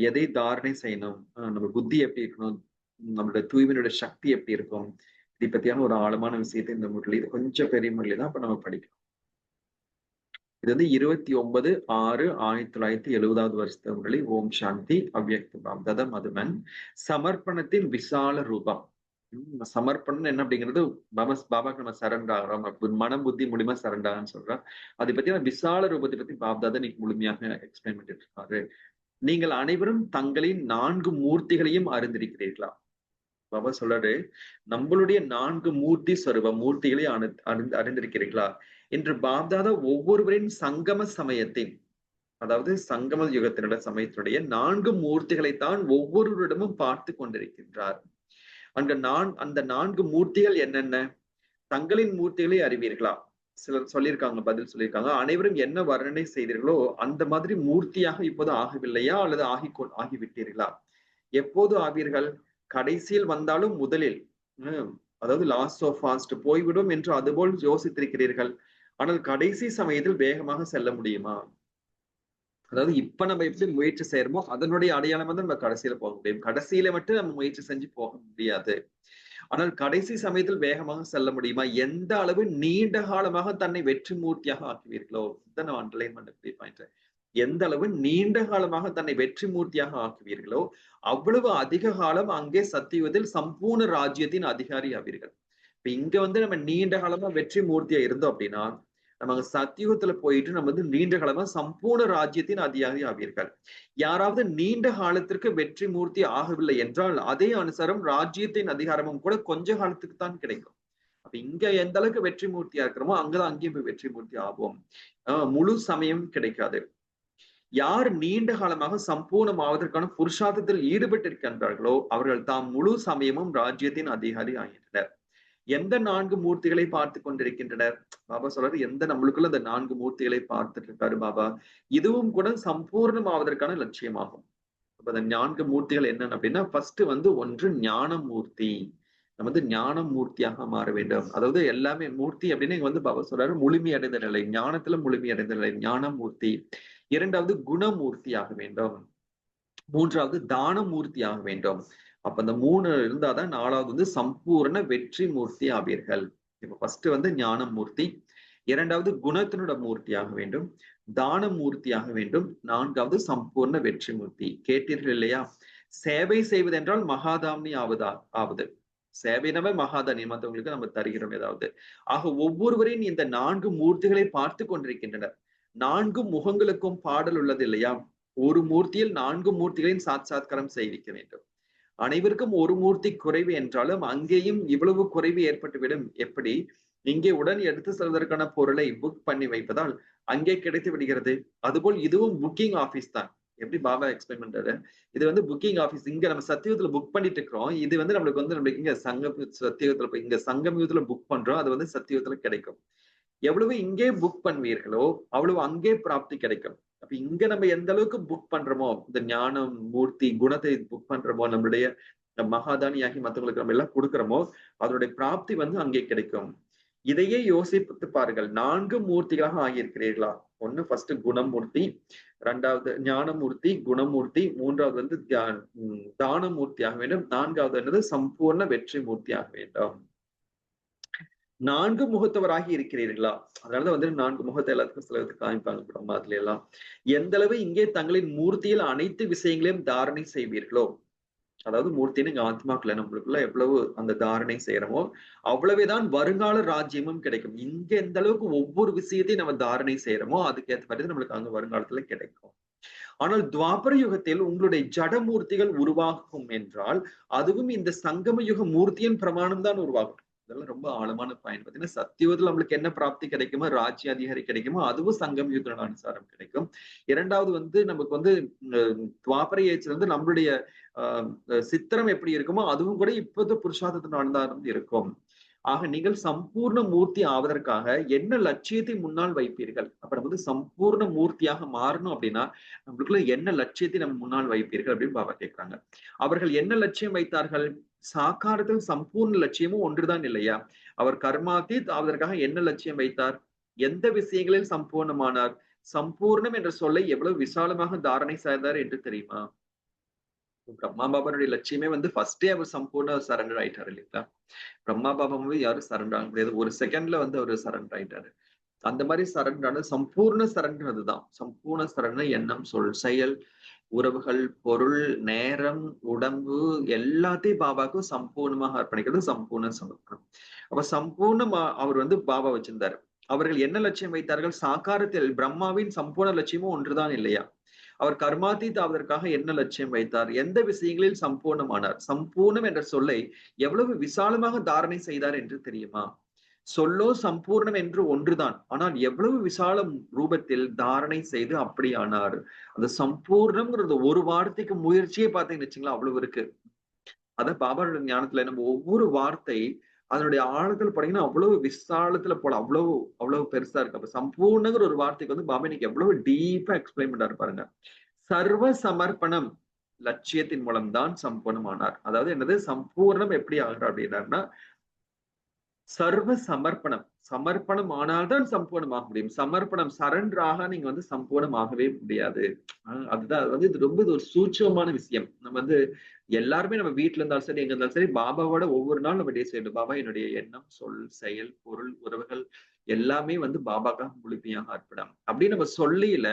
எதை தாரணை செய்யணும்? நம்ம புத்தி எப்படி இருக்கணும்? நம்மளுடைய தூய்மையினுடைய சக்தி எப்படி இருக்கும்? இதை பத்தியான ஒரு ஆழமான விஷயத்தை இந்த முரளி, இது கொஞ்சம் பெரிய முரளி தான். அப்ப நம்ம படிக்கலாம். இது வந்து 29/6/1970 வருஷத்து முரளி. ஓம் சாந்தி. அவ்யக்த பாப்தாதா மதுமன். சமர்ப்பணத்தின் விசால ரூபம். சமர்ப்பணம் என்ன அப்படிங்கிறது பாபாக்கு நம்ம சரண்டர் ஆகிறோம். மனம் புத்தி மூலியமா சரண்டர் ஆகுன்னு சொல்றோம். அதை பத்தியான விசால ரூபத்தை பத்தி பாப்தாதா இன்னைக்கு முழுமையாக எக்ஸ்பிளைன் பண்ணிட்டு இருக்காரு. நீங்கள் அனைவரும் தங்களின் 4 மூர்த்திகளையும் அறிந்திருக்கிறீர்களா? பாபா சொல்றாரு, நம்மளுடைய 4 மூர்த்தி சொரூபம் மூர்த்திகளை அறிந்திருக்கிறீர்களா? என்று பாப்தாதா ஒவ்வொருவரின் சங்கம சமயத்தின், அதாவது சங்கம யுகத்தினுடைய சமயத்தினுடைய 4 மூர்த்திகளைத்தான் ஒவ்வொருவரிடமும் பார்த்து கொண்டிருக்கின்றார். அந்த 4 மூர்த்திகள் என்னென்ன? தங்களின் மூர்த்திகளை அறிவீர்களா? சிலர் சொல்லியிருக்காங்க, பதில் சொல்லியிருக்காங்க. அனைவரும் என்ன வர்ணனை செய்தீர்களோ அந்த மாதிரி மூர்த்தியாக இப்போது ஆகவில்லையா அல்லது ஆகிவிட்டீர்களா? எப்போது ஆவீர்கள்? கடைசியில் வந்தாலும் முதலில், அதாவது லாஸ்ட் சோ ஃபாஸ்ட் போய்விடும் என்று அதுபோல் யோசித்திருக்கிறீர்கள். ஆனால் கடைசி சமயத்தில் வேகமாக செல்ல முடியுமா? அதாவது இப்ப நம்ம எப்படி முயற்சி செய்யறோமோ அதனுடைய அடையாளமா தான் நம்ம கடைசியில போக முடியும். கடைசியில மட்டும் நம்ம முயற்சி செஞ்சு போக முடியாது. ஆனால் கடைசி சமயத்தில் வேகமாக செல்ல முடியுமா? எந்த அளவு நீண்ட காலமாக தன்னை வெற்றி மூர்த்தியாக ஆக்குவீர்களோ, இதான் நான் அண்டர்லைன் பண்ணக்கூடிய பாயிண்ட். எந்த அளவு நீண்ட காலமாக தன்னை வெற்றி மூர்த்தியாக ஆக்குவீர்களோ அவ்வளவு அதிக காலம் அங்கே சத்தியுகத்தில் சம்பூர்ண ராஜ்யத்தின் அதிகாரி ஆவீர்கள். இப்ப இங்க வந்து நம்ம நீண்ட காலமா வெற்றி மூர்த்தியா இருந்தோம் அப்படின்னா, நம்ம அங்க சத்தியுகத்துல போயிட்டு நம்ம வந்து நீண்ட காலமா சம்பூர்ண ராஜ்யத்தின் அதிகாரி ஆவீர்கள். யாராவது நீண்ட காலத்திற்கு வெற்றி மூர்த்தி ஆகவில்லை என்றால் அதே அனுசாரம் ராஜ்யத்தின் அதிகாரமும் கூட கொஞ்ச காலத்துக்கு தான் கிடைக்கும். அப்ப இங்க எந்த அளவுக்கு வெற்றி மூர்த்தியா இருக்கிறோமோ அங்கதான் அங்கேயும் போய் வெற்றி மூர்த்தி ஆவோம். முழு சமயம் கிடைக்காது. யார் நீண்ட காலமாக சம்பூர்ணமாவதற்கான புருஷார்த்தத்தில் ஈடுபட்டிருக்கின்றார்களோ அவர்கள் தாம் முழு சமயமும் ராஜ்யத்தின் அதிகாரி ஆகின்றனர். எந்த 4 மூர்த்திகளை பார்த்து கொண்டிருக்கின்றனர்? பாபா சொல்றாரு, எந்த நம்மளுக்குள்ள அந்த 4 மூர்த்திகளை பார்த்துட்டு இருக்காரு பாபா, இதுவும் கூட சம்பூர்ணமாவதற்கான லட்சியமாகும். அப்ப அந்த 4 மூர்த்திகள் என்னன்னு அப்படின்னா, ஃபர்ஸ்ட் வந்து ஒன்று ஞான மூர்த்தி. நம்ம வந்து ஞான மூர்த்தியாக மாற வேண்டும். அதாவது எல்லாமே மூர்த்தி அப்படின்னு இங்க வந்து பாபா சொல்றாரு, முழுமை அடைந்த நிலை, ஞானத்துல முழுமை அடைந்த நிலை ஞான மூர்த்தி. 2வது குணமூர்த்தி ஆக வேண்டும். 3வது தான மூர்த்தி ஆக வேண்டும். அப்ப அந்த 3 இருந்தாதான் 4வது வந்து சம்பூர்ண வெற்றி மூர்த்தி ஆவீர்கள். இப்ப ஃபர்ஸ்ட் வந்து ஞான மூர்த்தி, 2வது குணத்தினோட மூர்த்தியாக வேண்டும், தான மூர்த்தியாக வேண்டும், 4வது சம்பூர்ண வெற்றி மூர்த்தி. கேட்டீர்கள் இல்லையா? சேவை செய்வதென்றால் மகாதாமி ஆவது. சேவைனவே மகாதானி, மற்றவங்களுக்கு நம்ம தருகிறோம் ஏதாவது. ஆக ஒவ்வொருவரையும் இந்த 4 மூர்த்திகளை பார்த்து கொண்டிருக்கின்றனர். 4 முகங்களுக்கும் பாடல் உள்ளது இல்லையா? ஒரு மூர்த்தியில் 4 மூர்த்திகளின் சாட்சாத்காரம் செய்விக்க வேண்டும். அனைவருக்கும் ஒரு மூர்த்தி குறைவு என்றாலும் அங்கேயும் இவ்வளவு குறைவு ஏற்பட்டுவிடும். எப்படி? இங்கே உடன் எடுத்து செல்வதற்கான பொருளை புக் பண்ணி வைப்பதால் அங்கே கிடைத்து விடுகிறது. அதுபோல் இதுவும் புக்கிங் ஆபீஸ் தான். எப்படி பாபா எக்ஸ்பிளைன் பண்றாரு? இது வந்து புக்கிங் ஆபீஸ். இங்க நம்ம சத்தியுகத்துல புக் பண்ணிட்டு இருக்கிறோம். இது வந்து நம்மளுக்கு இங்க சத்தியுகத்துல இங்க சங்கமயுகத்துல புக் பண்றோம். அது வந்து சத்தியுகத்துல கிடைக்கும். எவ்வளவு இங்கே புக் பண்ணுவீர்களோ அவ்வளவு அங்கே பிராப்தி கிடைக்கும். அப்ப இங்க நம்ம எந்த அளவுக்கு புக் பண்றோமோ, இந்த ஞானம் மூர்த்தி குணத்தை புக் பண்றோமோ, நம்மளுடைய மகாதானியாகி மற்றவங்களுக்கு நம்ம எல்லாம் கொடுக்குறோமோ அதனுடைய பிராப்தி வந்து அங்கே கிடைக்கும். இதையே யோசித்து பாருங்கள். 4 மூர்த்திகளாக ஆகியிருக்கிறீர்களா? ஒண்ணு ஃபர்ஸ்ட் குணமூர்த்தி, 2வது ஞானமூர்த்தி, குணமூர்த்தி, 3வது வந்து தானமூர்த்தி ஆக வேண்டும், 4வது என்னது சம்பூர்ண வெற்றி மூர்த்தி ஆக வேண்டும். 4 முகத்தவராகி இருக்கிறீர்களா? அதனாலதான் வந்து 4 முகத்தை எல்லாத்துக்கும் சிலருக்கு காமிப்பாங்க பிரம்மாத்துல எல்லாம். எந்த அளவு இங்கே தங்களின் மூர்த்தியில் அனைத்து விஷயங்களையும் தாரணை செய்வீர்களோ, அதாவது மூர்த்தின்னு இங்க ஆத்மாக்குள்ள நம்மளுக்குள்ள எவ்வளவு அந்த தாரணை செய்யறோமோ அவ்வளவேதான் வருங்கால ராஜ்யமும் கிடைக்கும். இங்க எந்த அளவுக்கு ஒவ்வொரு விஷயத்தையும் நம்ம தாரணை செய்யறோமோ அதுக்கு ஏற்ற மாதிரி நம்மளுக்கு அங்க வருங்காலத்துல கிடைக்கும். ஆனால் துவாபர யுகத்தில் உங்களுடைய ஜடமூர்த்திகள் உருவாகும் என்றால் அதுவும் இந்த சங்கம யுக மூர்த்தியின் பிரமாணம் தான் உருவாகும். இதெல்லாம் ரொம்ப ஆழமான பாயிண்ட். பாத்தீங்கன்னா சத்தியுகத்துல நம்மளுக்கு என்ன பிராப்தி கிடைக்குமோ, ராஜ்ய அதிகாரி கிடைக்குமோ அதுவும் சங்கம் யுக அனுசாரம் கிடைக்கும். 2வது வந்து நமக்கு வந்து துவாபர ஏச்சில் வந்து நம்மளுடைய சித்திரம் எப்படி இருக்குமோ அதுவும் கூட இப்போது புருஷார்த்தத்தினால்தான் இருக்கும். ஆக நீங்கள் சம்பூர்ண மூர்த்தி ஆவதற்காக என்ன லட்சியத்தை முன்னால் வைப்பீர்கள்? அப்ப நம்ம வந்து சம்பூர்ண மூர்த்தியாக மாறணும் அப்படின்னா நம்மளுக்குள்ள என்ன லட்சியத்தை நம்ம முன்னால் வைப்பீர்கள் அப்படின்னு பாபா கேட்கிறாங்க. அவர்கள் என்ன லட்சியம் வைத்தார்கள்? சாக்காரத்தில் சம்பூர்ண லட்சியமும் ஒன்றுதான் இல்லையா? அவர் கர்மாத்தீத் ஆவதற்காக என்ன லட்சியம் வைத்தார்? எந்த விஷயங்களில் சம்பூர்ணமானார்? சம்பூர்ணம் என்ற சொல்லை எவ்வளவு விசாலமாக தாரணை செய்தார் என்று தெரியுமா? பிரம்மா பாபாவுடைய லட்சியமே வந்து ஃபர்ஸ்டே அவர் சம்பூர்ண சரண்டர் ஆயிட்டாரு இல்லைங்களா? பிரம்மா பாபாவே யாரும் சரண்டர் ஆக முடியாது. ஒரு செகண்ட்ல வந்து அவர் சரண்டர் ஆயிட்டாரு. அந்த மாதிரி சரண்டரான சம்பூர்ண சரண்டர் அதுதான். சம்பூர்ண சரண்டர் எண்ணம், சொல், செயல், உறவுகள், பொருள், நேரம், உடம்பு எல்லாத்தையும் பாபாவுக்கு சம்பூர்ணமாக அர்ப்பணிக்கிறது சம்பூர்ண சமர்ப்பணம். அப்ப சம்பூர்ணமா அவர் வந்து பாபா வச்சிருந்தாரு. அவர்கள் என்ன லட்சியம் வைத்தார்கள்? சாக்காரத்தில் பிரம்மாவின் சம்பூர்ண லட்சியமும் ஒன்றுதான் இல்லையா? அவர் கர்மாத்தீத் ஆவதற்காக என்ன லட்சியம் வைத்தார்? எந்த விஷயங்களில் சம்பூர்ணமானார்? சம்பூர்ணம் என்ற சொல்லை எவ்வளவு விசாலமாக தாரணை செய்தார் என்று தெரியுமா? சொல்லோ சம்பூர்ணம் என்று ஒன்றுதான். ஆனால் எவ்வளவு விசாலம் ரூபத்தில் தாரணை செய்து அப்படியானார். அந்த சம்பூர்ணம்ங்கிறது ஒரு வார்த்தைக்கு முயற்சியே பார்த்தீங்கன்னு வச்சுங்களா அவ்வளவு இருக்கு. அதான் பாபாவோட ஞானத்துல நம்ம ஒவ்வொரு வார்த்தை அதனுடைய ஆழத்துல போனீங்கன்னா அவ்வளவு விசாலத்துல போல அவ்வளவு அவ்வளவு பெருசா இருக்கு. அப்ப சம்பூர்ணங்கிற ஒரு வார்த்தைக்கு வந்து பாபா இன்னைக்கு எவ்வளவு டீப்பா எக்ஸ்பிளைன் பண்ணாரு பாருங்க. சர்வ சமர்ப்பணம் லட்சியத்தின் மூலம்தான் சம்பூர்ணமானார். அதாவது என்னது சம்பூர்ணம் எப்படி ஆகுறார் அப்படின்னாருன்னா சர்வ சமர்ப்பணம். சமர்ப்பணம் ஆனால்தான் சம்பூர்ணமாக முடியும். சமர்ப்பணம் சரண்டராக நீங்க வந்து சம்பூர்ணமாகவே முடியாது. அதுதான் அது வந்து இது ஒரு சூட்சமான விஷயம். நம்ம வந்து எல்லாருமே நம்ம வீட்டுல இருந்தாலும் சரி எங்க இருந்தாலும் சரி பாபாவோட ஒவ்வொரு நாள் நம்ம டே செய்யணும். பாபா என்னுடைய எண்ணம், சொல், செயல், பொருள், உறவுகள் எல்லாமே வந்து பாபாக்காக முழுமையாக அர்ப்பணம் அப்படின்னு நம்ம சொல்லியில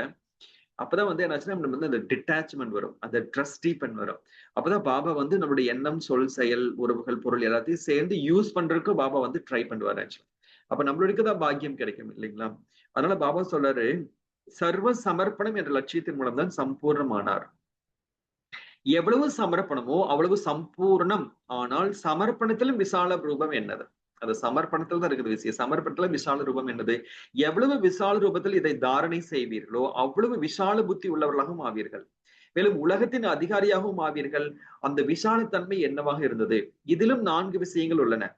அப்பதான் வந்து என்னாச்சுன்னா நம்ம வந்து அந்த டிட்டாச்மெண்ட் வரும், அந்த ட்ரஸ்டீப்பன் வரும். அப்பதான் பாபா வந்து நம்மளுடைய எண்ணம், சொல், செயல், உறவுகள், பொருள் எல்லாத்தையும் சேர்ந்து யூஸ் பண்றதுக்கு பாபா வந்து ட்ரை பண்ணுவார் ஆக்சுவலா. அப்ப நம்மளுக்கு தான் பாக்கியம் கிடைக்கும் இல்லைங்களா? அதனால பாபா சொல்றாரு சர்வ சமர்ப்பணம் என்ற லட்சியத்தின் மூலம் தான் சம்பூர்ணமானார். எவ்வளவு சமர்ப்பணமோ அவ்வளவு சம்பூர்ணம். ஆனால் சமர்ப்பணத்திலும் விசால ரூபம் என்னது? அது சமர்ப்பணத்தில் தான் இருக்குது விஷயம். சமர்ப்பணத்துல விசால ரூபம் என்னது? எவ்வளவு விசால ரூபத்தில் இதை தாரணை செய்வீர்களோ அவ்வளவு விசால புத்தி உள்ளவர்களாகவும் ஆவீர்கள். மேலும் உலகத்தின் அதிகாரியாகவும் ஆவீர்கள். அந்த விசாலத்தன்மை என்னவாக இருந்தது? இதிலும் 4 விஷயங்கள் உள்ளன.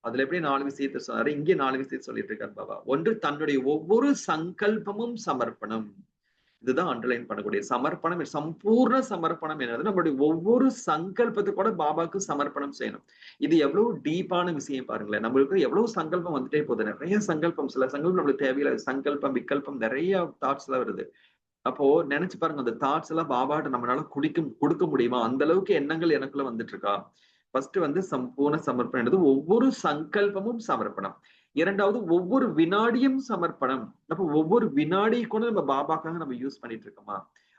அதுல எப்படி 4 விஷயத்தை சொன்னாரு? இங்கே 4 விஷயத்தை சொல்லிட்டு இருக்காரு பாபா. ஒன்று, தன்னுடைய ஒவ்வொரு சங்கல்பமும் சமர்ப்பணம். இதுதான் அண்டர்லைன் பண்ணக்கூடிய சமர்ப்பணம். சம்பூர்ண சமர்ப்பணம் என்னது? நம்மளுடைய ஒவ்வொரு சங்கல்பத்தை கூட பாபாக்கு சமர்ப்பணம் செய்யணும். இது எவ்வளவு டீப்பான விஷயம் பாருங்களேன். நம்மளுக்கு எவ்வளவு சங்கல்பம் வந்துட்டே போகுது. நிறைய சங்கல்பம், சில சங்கல்பம் நம்மளுக்கு தேவையில்லை. சங்கல்பம், விக்கல்பம் நிறைய தாட்ஸ் எல்லாம் வருது. அப்போ நினைச்சு பாருங்க, அந்த தாட்ஸ் எல்லாம் பாபாட்ட நம்மளால கொடுக்க முடியுமா? அந்த அளவுக்கு எண்ணங்கள் எனக்குள்ள வந்துட்டு இருக்கா? ஃபர்ஸ்ட் வந்து சம்பூர்ண சமர்ப்பணம். ஒவ்வொரு சங்கல்பமும் சமர்ப்பணம். இரண்டாவது, ஒவ்வொரு வினாடியும் சமர்ப்பணம். அப்ப ஒவ்வொரு வினாடி கூட நம்ம பாபாக்காக நம்ம யூஸ் பண்ணிட்டு இருக்கோமா?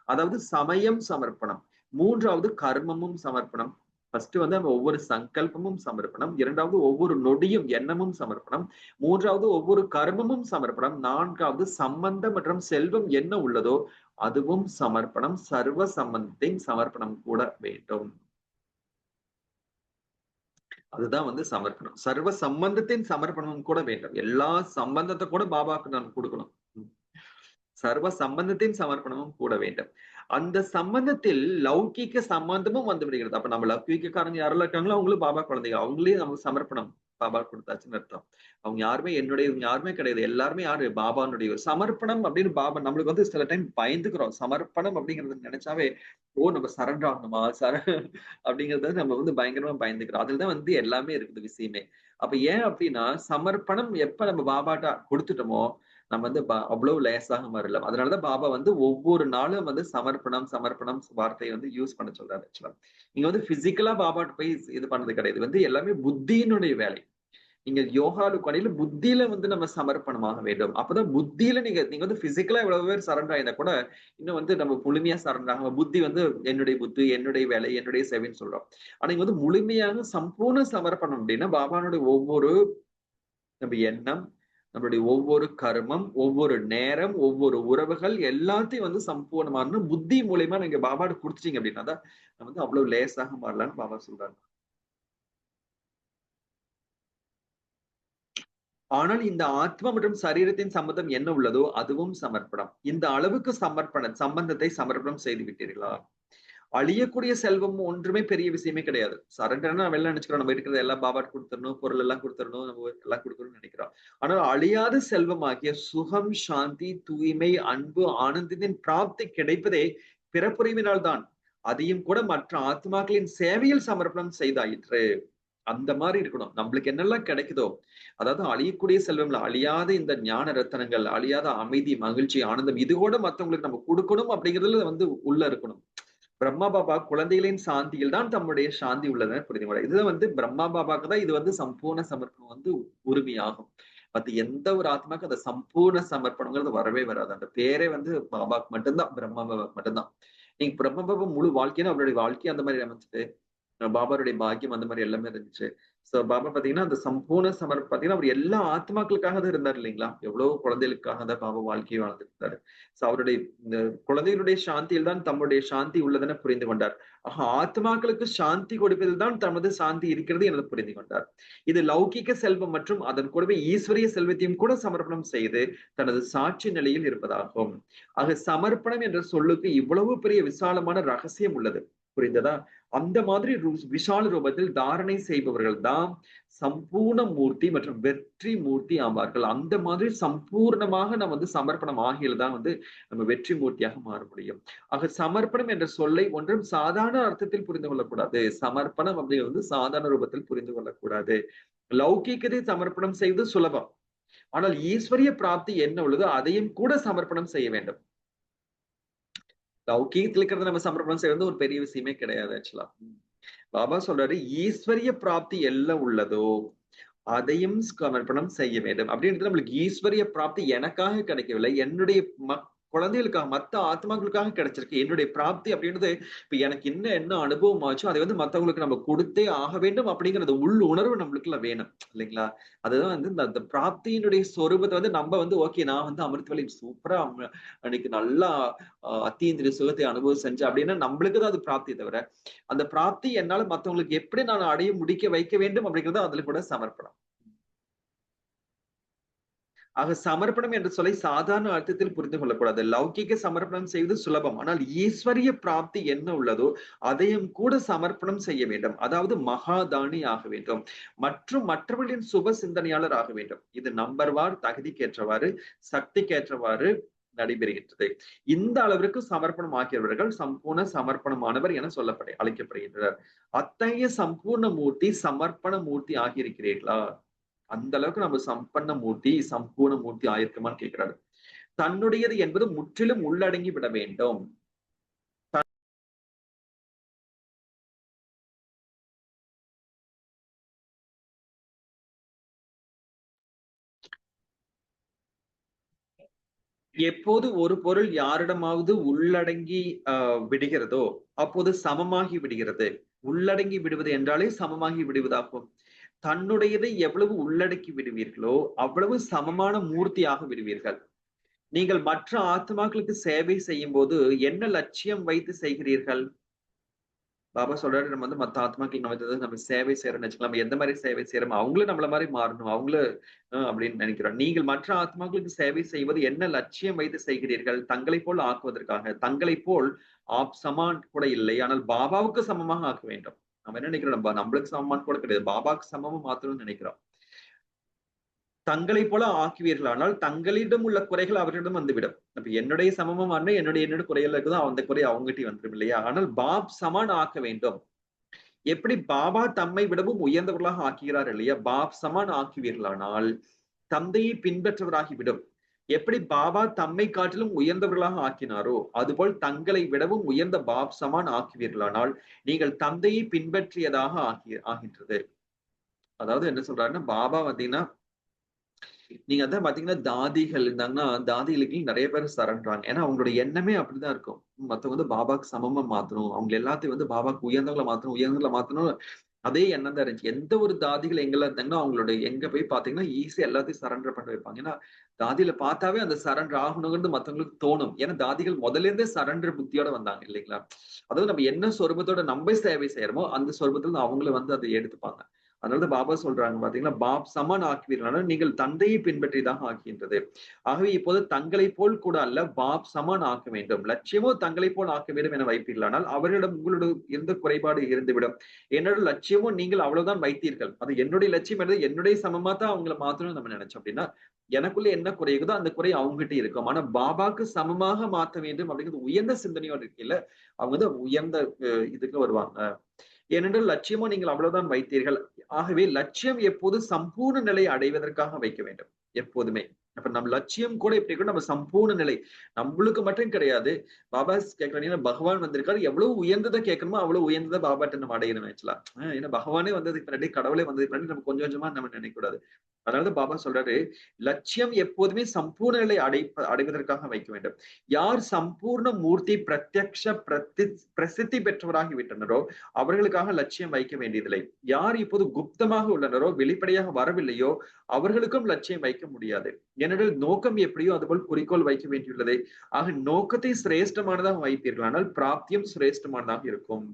அதாவது சமயம் சமர்ப்பணம். மூன்றாவது கர்மமும் சமர்ப்பணம். ஃபர்ஸ்ட் வந்து நம்ம ஒவ்வொரு சங்கல்பமும் சமர்ப்பணம். இரண்டாவது ஒவ்வொரு நொடியும் எண்ணமும் சமர்ப்பணம். மூன்றாவது ஒவ்வொரு கர்மமும் சமர்ப்பணம். நான்காவது சம்பந்தம் மற்றும் செல்வம் என்ன உள்ளதோ அதுவும் சமர்ப்பணம். சர்வ சம்பந்தத்தின் சமர்ப்பணம் கூட வேண்டும். அதுதான் வந்து சமர்ப்பணம். சர்வ சம்பந்தத்தின் சமர்ப்பணமும் கூட வேண்டும். எல்லா சம்பந்தத்தை கூட பாபாவுக்கு நான் கொடுக்கணும். சர்வ சம்பந்தத்தின் சமர்ப்பணமும் கூட வேண்டும். அந்த சம்பந்தத்தில் லௌகிக்க சம்பந்தமும் வந்து விடுகிறது. அப்ப நம்ம லௌகிக்காரங்க யாரெல்லாம் இருக்காங்களோ அவங்களும் பாபா குழந்தைங்க. அவங்களே நமக்கு சமர்ப்பணம் பாபா கொடுத்தாச்சுன்னு அர்த்தம். அவங்க யாருமே என்னுடைய யாருமே கிடையாது. எல்லாருமே யாரு? பாபானுடைய சமர்ப்பணம் அப்படின்னு பாபா நம்மளுக்கு வந்து சில டைம் பயந்துக்கிறோம். சமர்ப்பணம் அப்படிங்கறது நினைச்சாவே நம்ம சரண்டர் ஆகணுமா அப்படிங்கறத நம்ம வந்து பயங்கரமா பயந்துக்கிறோம். அதுலதான் வந்து எல்லாமே இருக்குது விஷயமே. அப்ப ஏன் அப்படின்னா சமர்ப்பணம் எப்ப நம்ம பாபாட்ட கொடுத்துட்டோமோ நம்ம வந்து அவ்வளவு லேசாக மாறல. அதனாலதான் பாபா வந்து ஒவ்வொரு நாளும் வந்து சமர்ப்பணம் சமர்ப்பணம் வார்த்தையை வந்து யூஸ் பண்ண சொல்றாரு ஆக்சுவலா. நீங்க வந்து பிசிக்கலா பாபாட்ட போய் இது பண்ணது கிடையாது. வந்து எல்லாமே புத்தியினுடைய வேலை. நீங்க யோகாலு கடையில புத்தியில வந்து நம்ம சமர்ப்பணமாக வேண்டும். அப்பதான் புத்தியில நீங்க வந்து பிசிக்கலா எவ்வளவு பேர் சரண்டர் ஆயிருந்தா கூட இன்னும் வந்து நம்ம முழுமையா சரண்டர் ஆகும். புத்தி வந்து என்னுடைய புத்தி, என்னுடைய வேலை, என்னுடைய சேவைன்னு சொல்றோம். ஆனா இங்க வந்து முழுமையாக சம்பூர்ண சமர்ப்பணம் அப்படின்னா பாபானுடைய ஒவ்வொரு நம்ம எண்ணம், நம்மளுடைய ஒவ்வொரு கர்மம், ஒவ்வொரு நேரம், ஒவ்வொரு உறவுகள் எல்லாத்தையும் வந்து சம்பூர்ணமான புத்தி மூலியமா நீங்க பாபாட்ட கொடுத்துட்டீங்க அப்படின்னா தான் நம்ம வந்து அவ்வளவு லேசாக மாறலாம்னு பாபா சொல்றாங்க. ஆனால் இந்த ஆத்மா மற்றும் சரீரத்தின் சம்பந்தம் என்ன உள்ளதோ அதுவும் சமர்ப்பணம். இந்த அளவுக்கு சம்பந்தத்தை சமர்ப்பணம் செய்து விட்டீர்களா? அழியக்கூடிய செல்வம் ஒன்றுமே பெரிய விஷயமே கிடையாது. சரண்டர்னா நம்ம எல்லாம் நினைச்சுக்கிறோம், நம்ம இருக்கிறது எல்லாம் பாபாட்டு கொடுத்துடணும், பொருள் எல்லாம் கொடுத்துடணும், நம்ம எல்லாம் கொடுக்கணும்னு நினைக்கிறோம். ஆனால் அழியாத செல்வமாகிய சுகம், சாந்தி, தூய்மை, அன்பு, ஆனந்தத்தின் பிராப்தி கிடைப்பதே பிறப்புரிவினால் தான். அதையும் கூட மற்ற ஆத்மாக்களின் சேவையில் சமர்ப்பணம் செய்தாயிற்று. அந்த மாதிரி இருக்கணும். நம்மளுக்கு என்னெல்லாம் கிடைக்குதோ, அதாவது அழியக்கூடிய செல்வம்ல அழியாத இந்த ஞான ரத்தனங்கள், அழியாத அமைதி, மகிழ்ச்சி, ஆனந்தம், இது கூட மத்தவங்களுக்கு நம்ம கொடுக்கணும் அப்படிங்கிறதுல உள்ள இருக்கணும். பிரம்மா பாபா குழந்தைகளின் சாந்தியில் தான் தம்முடைய சாந்தி உள்ளதுன்னு புரிந்து கொள்ள. இதுதான் பிரம்மா பாபாக்கு தான் இது சம்பூர்ண சமர்ப்பணம் உரிமையாகும். மத்த எந்த ஒரு ஆத்மாக்கு அந்த சம்பூர்ண சமர்ப்பணங்கிறது வரவே வராது. அந்த பேரே பாபாக்கு மட்டும்தான், பிரம்மா பாபாக்கு மட்டும்தான். நீங்க பிரம்ம பாபா முழு வாழ்க்கைன்னு அவருடைய வாழ்க்கை அந்த மாதிரி அமைஞ்சது. பாபாருடைய பாக்கியம் அந்த மாதிரி எல்லாமே இருந்துச்சு. சோ பாபா பாத்தீங்கன்னா அந்த சம்பூர்ண பாத்தீங்கன்னா அவர் எல்லா ஆத்மாக்களுக்காக தான் இருந்தார் இல்லைங்களா? எவ்வளவு குழந்தைகளுக்காக தான் பாபா வாழ்க்கையை வாழ்ந்துட்டு இருந்தாரு. சோ அவருடைய இந்த குழந்தைகளுடைய சாந்தியில் தான் தம்முடைய சாந்தி உள்ளதென புரிந்து கொண்டார். ஆத்மாக்களுக்கு சாந்தி கொடுப்பதில் தான் தமது சாந்தி இருக்கிறது எனது புரிந்து கொண்டார். இது லௌகிக செல்வம் மற்றும் அதன் கூடவே ஈஸ்வரிய செல்வத்தையும் கூட சமர்ப்பணம் செய்து தனது சாட்சி நிலையில் இருப்பதாகும். ஆக சமர்ப்பணம் என்ற சொல்லுக்கு இவ்வளவு பெரிய விசாலமான ரகசியம் உள்ளது. புரிந்ததா? அந்த மாதிரி விஷால ரூபத்தில் தாரணை செய்பவர்கள் தான் சம்பூர்ண மூர்த்தி மற்றும் வெற்றி மூர்த்தி ஆவார்கள். அந்த மாதிரி சம்பூர்ணமாக நம்ம சமர்ப்பணம் ஆகியதான் நம்ம வெற்றி மூர்த்தியாக மாற முடியும். ஆக சமர்ப்பணம் என்ற சொல்லை ஒன்றும் சாதாரண அர்த்தத்தில் புரிந்து கொள்ளக்கூடாது. சமர்ப்பணம் அப்படிங்கிறது சாதாரண ரூபத்தில் புரிந்து கொள்ளக்கூடாது. லௌகிக்கதை சமர்ப்பணம் செய்வது சுலபம். ஆனால் ஈஸ்வரிய பிராப்தி என்ன உள்ளதோ அதையும் கூட சமர்ப்பணம் செய்ய வேண்டும். லௌகீகத்துல இருக்கிறத நம்ம சமர்ப்பணம் செய்வது ஒரு பெரிய விஷயமே கிடையாது. ஆக்சுவலா பாபா சொல்றாரு, ஈஸ்வரிய பிராப்தி எல்லாம் உள்ளதோ அதையும் சமர்ப்பணம் செய்ய வேண்டும். அப்படின்றது நம்மளுக்கு ஈஸ்வரிய பிராப்தி எனக்காக கிடைக்கவில்லை, என்னுடைய குழந்தைகளுக்காக, மத்த ஆத்மாக்களுக்காக கிடைச்சிருக்கு. என்னுடைய பிராப்தி அப்படின்றது இப்ப எனக்கு என்ன அனுபவம் ஆச்சோ அதை மத்தவங்களுக்கு நம்ம கொடுத்தே ஆக வேண்டும் அப்படிங்கிறது உள் உணர்வு நம்மளுக்குள்ள வேணும் இல்லைங்களா? அதுதான் இந்த பிராப்தியினுடைய சொரூபத்தை நம்ம ஓகே, நான் அமிர்தவழி சூப்பரா அன்னைக்கு நல்லா அத்தீந்திரிய சுகத்தை அனுபவம் செஞ்சேன் அப்படின்னா நம்மளுக்கு தான் அது பிராப்தி. தவிர அந்த பிராப்தி என்னால மத்தவங்களுக்கு எப்படி நான் அடைய முடிக்க வைக்க வேண்டும் அப்படிங்கிறது அதுல கூட சமர்ப்பணம். ஆக சமர்ப்பணம் என்ற சொல்லை சாதாரண அர்த்தத்தில் புரிந்து கொள்ளக்கூடாது. லௌகிக சமர்ப்பணம் செய்வது சுலபம், ஆனால் ஈஸ்வரிய பிராப்தி என்ன உள்ளதோ அதையும் கூட சமர்ப்பணம் செய்ய வேண்டும். அதாவது மகாதானி ஆக வேண்டும் மற்றும் மற்றவர்களின் சுப சிந்தனையாளர் ஆக வேண்டும். இது நம்பர்வார் தகுதிக்கேற்றவாறு சக்திக்கேற்றவாறு நடைபெறுகின்றது. இந்த அளவிற்கு சமர்ப்பணம் ஆகியவர்கள் சம்பூர்ண சமர்ப்பணமானவர் என அழைக்கப்படுகின்றனர். அத்தகைய சம்பூர்ண மூர்த்தி சமர்ப்பண மூர்த்தி ஆகியிருக்கிறீர்களா? அந்த அளவுக்கு நம்ம சம்பூர்ண மூர்த்தி ஆயிருக்குமான்னு கேட்கிறாரு. தன்னுடையது என்பது முற்றிலும் உள்ளடங்கி விட வேண்டும். எப்போது ஒரு பொருள் யாரிடமாவது உள்ளடங்கி விடுகிறதோ அப்போது சமமாகி விடுகிறது. உள்ளடங்கி விடுவது என்றாலே சமமாகி விடுவதாகும். தன்னுடையதை எவ்வளவு உள்ளடக்கி விடுவீர்களோ அவ்வளவு சமமான மூர்த்தியாக விடுவீர்கள். நீங்கள் மற்ற ஆத்மாக்களுக்கு சேவை செய்யும் போது என்ன லட்சியம் வைத்து செய்கிறீர்கள்? பாபா சொல்றாரு, நம்ம மத்த ஆத்மாக்கள் நம்ம சேவை செய்யறோம்னு வச்சுக்கலாம். நம்ம எந்த மாதிரி சேவை செய்யறோம், அவங்களும் நம்மள மாதிரி மாறணும், அவங்களும் அப்படின்னு நினைக்கிறோம். நீங்கள் மற்ற ஆத்மாக்களுக்கு சேவை செய்வது என்ன லட்சியம் வைத்து செய்கிறீர்கள்? தங்களை போல் ஆக்குவதற்காக. தங்களை போல் சமான் கூட இல்லை, ஆனால் பாபாவுக்கு சமமாக ஆக்க வேண்டும். நம்ம என்ன நினைக்கிறோம், நம்மளுக்கு சமமான் கூட கிடையாது, பாபாவுக்கு சமமா மாத்தணும்னு நினைக்கிறோம். தங்களை போல ஆக்குவீர்களானால் தங்களிடம் உள்ள குறைகள் அவரிடம் வந்துவிடும். அப்ப என்னுடைய சமமும் என்னுடைய குறைகள் இருக்குதோ அந்த குறை அவங்ககிட்ட வந்துடும் இல்லையா? ஆனால் பாப் சமான் ஆக்க வேண்டும். எப்படி பாபா தம்மை விடவும் உயர்ந்தவர்களாக ஆக்குகிறார் இல்லையா? பாப் சமான் ஆக்குவீர்களானால் தந்தையை பின்பற்றவராகிவிடும். எப்படி பாபா தம்மை காட்டிலும் உயர்ந்தவர்களாக ஆக்கினாரோ அதுபோல் தங்களை விடவும் உயர்ந்த பாப் சமான் ஆக்குவீர்களானால் நீங்கள் தந்தையை பின்பற்றியதாக ஆகின்றது. அதாவது என்ன சொல்றாருன்னா, பாபா பாத்தீங்கன்னா, நீங்க அதான் பாத்தீங்கன்னா தாதிகள் இருந்தாங்கன்னா தாதிகளுக்கு நிறைய பேர் சரண்றாங்க. ஏன்னா அவங்களுடைய எண்ணமே அப்படிதான் இருக்கும். மத்தவங்க பாபாக்கு சமமா மாத்தணும், அவங்க எல்லாத்தையும் பாபாக்கு உயர்ந்தவங்களை மாத்தணும் அதே எண்ணம் தான் இருந்துச்சு. எந்த ஒரு தாதிகள் எங்கெல்லாம் இருந்தாங்கன்னா அவங்களுடைய எங்க போய் பாத்தீங்கன்னா ஈஸியா எல்லாத்தையும் சரண்டர் பண்ண வைப்பாங்க. ஏன்னா தாதியில பார்த்தாவே அந்த சரண்டர் ஆகணுங்கிறது மத்தவங்களுக்கு தோணும். ஏன்னா தாதிகள் முதல்ல இருந்தே சரண்டர் புத்தியோட வந்தாங்க இல்லைங்களா? அதாவது நம்ம என்ன சொரூபத்தோட நம்ம சேவை செய்யறோமோ அந்த சொரூபத்துல அவங்கள அதை எடுத்துப்பாங்க. அதனால பாபா சொல்றாங்க பாத்தீங்களா, பாப் சமன் ஆக்குவீர்களானால் நீங்கள் தந்தையை பின்பற்றிதான் ஆகின்றது. ஆகவே இப்போது தங்களை போல் கூட அல்ல, பாப் சமன் ஆக்க வேண்டும். லட்சியமோ தங்களை போல் ஆக்க வேண்டும் என வைப்பீர்களானால் அவர்களிடம் உங்களோட எந்த குறைபாடு இருந்துவிடும். என்னோட லட்சியமோ நீங்கள் அவ்வளவுதான் வைத்தீர்கள். அது என்னுடைய லட்சியம் என்பது என்னுடைய சமமா தான் அவங்களை மாத்தணும்னு நம்ம நினைச்சோம் அப்படின்னா, எனக்குள்ள என்ன குறை இருக்குதோ அந்த குறை அவங்ககிட்ட இருக்கும். ஆனா பாபாக்கு சமமாக மாத்த வேண்டும் அப்படிங்கிறது உயர்ந்த சிந்தனையோட இருக்கையில அவங்க வந்து உயர்ந்த இதுக்கு வருவாங்க. ஏனென்றால் லட்சியமோ நீங்கள் அவ்வளவுதான் வைத்தீர்கள். ஆகவே லட்சியம் எப்போது சம்பூர்ண நிலை அடைவதற்காக வைக்க வேண்டும். எப்போதுமே. அப்ப நம்ம லட்சியம் கூட எப்படி இருக்கும், நம்ம சம்பூர்ண நிலை. நம்மளுக்கு மட்டும் கிடையாது. பாபா கேட்கிறாங்க, பகவான் வந்திருக்காரு. எவ்வளவு உயர்ந்ததை கேட்கணுமோ அவ்வளவு உயர்ந்ததை பாபாட்ட நம்ம அடையணும் ஆக்சுவலா. ஏன்னா பகவானே வந்ததுக்கு பின்னாடி, கடவுளே வந்ததுக்கு பின்னாடி நம்ம கொஞ்சம் கொஞ்சமா நம்ம நினைக்க கூடாது. அதனாலதான் பாபா சொல்றாரு, லட்சியம் எப்போதுமே சம்பூர்ண நிலை அடைவதற்காக வைக்க வேண்டும். யார் சம்பூர்ண மூர்த்தி பிரசித்தி பெற்றவராகி விட்டனரோ அவர்களுக்காக லட்சியம் வைக்க வேண்டியதில்லை. யார் இப்போது குப்தமாக உள்ளனரோ, வெளிப்படையாக வரவில்லையோ அவர்களுக்கும் லட்சியம் வைக்க முடியாது. ஏனென்றால் நோக்கம் எப்படியோ அதுபோல் குறிக்கோள் வைக்க வேண்டியுள்ளது. ஆக நோக்கத்தை சிரேஷ்டமானதாக வைப்பீர்களானால் பிராப்தியம் சிரேஷ்டமானதாக இருக்கும்.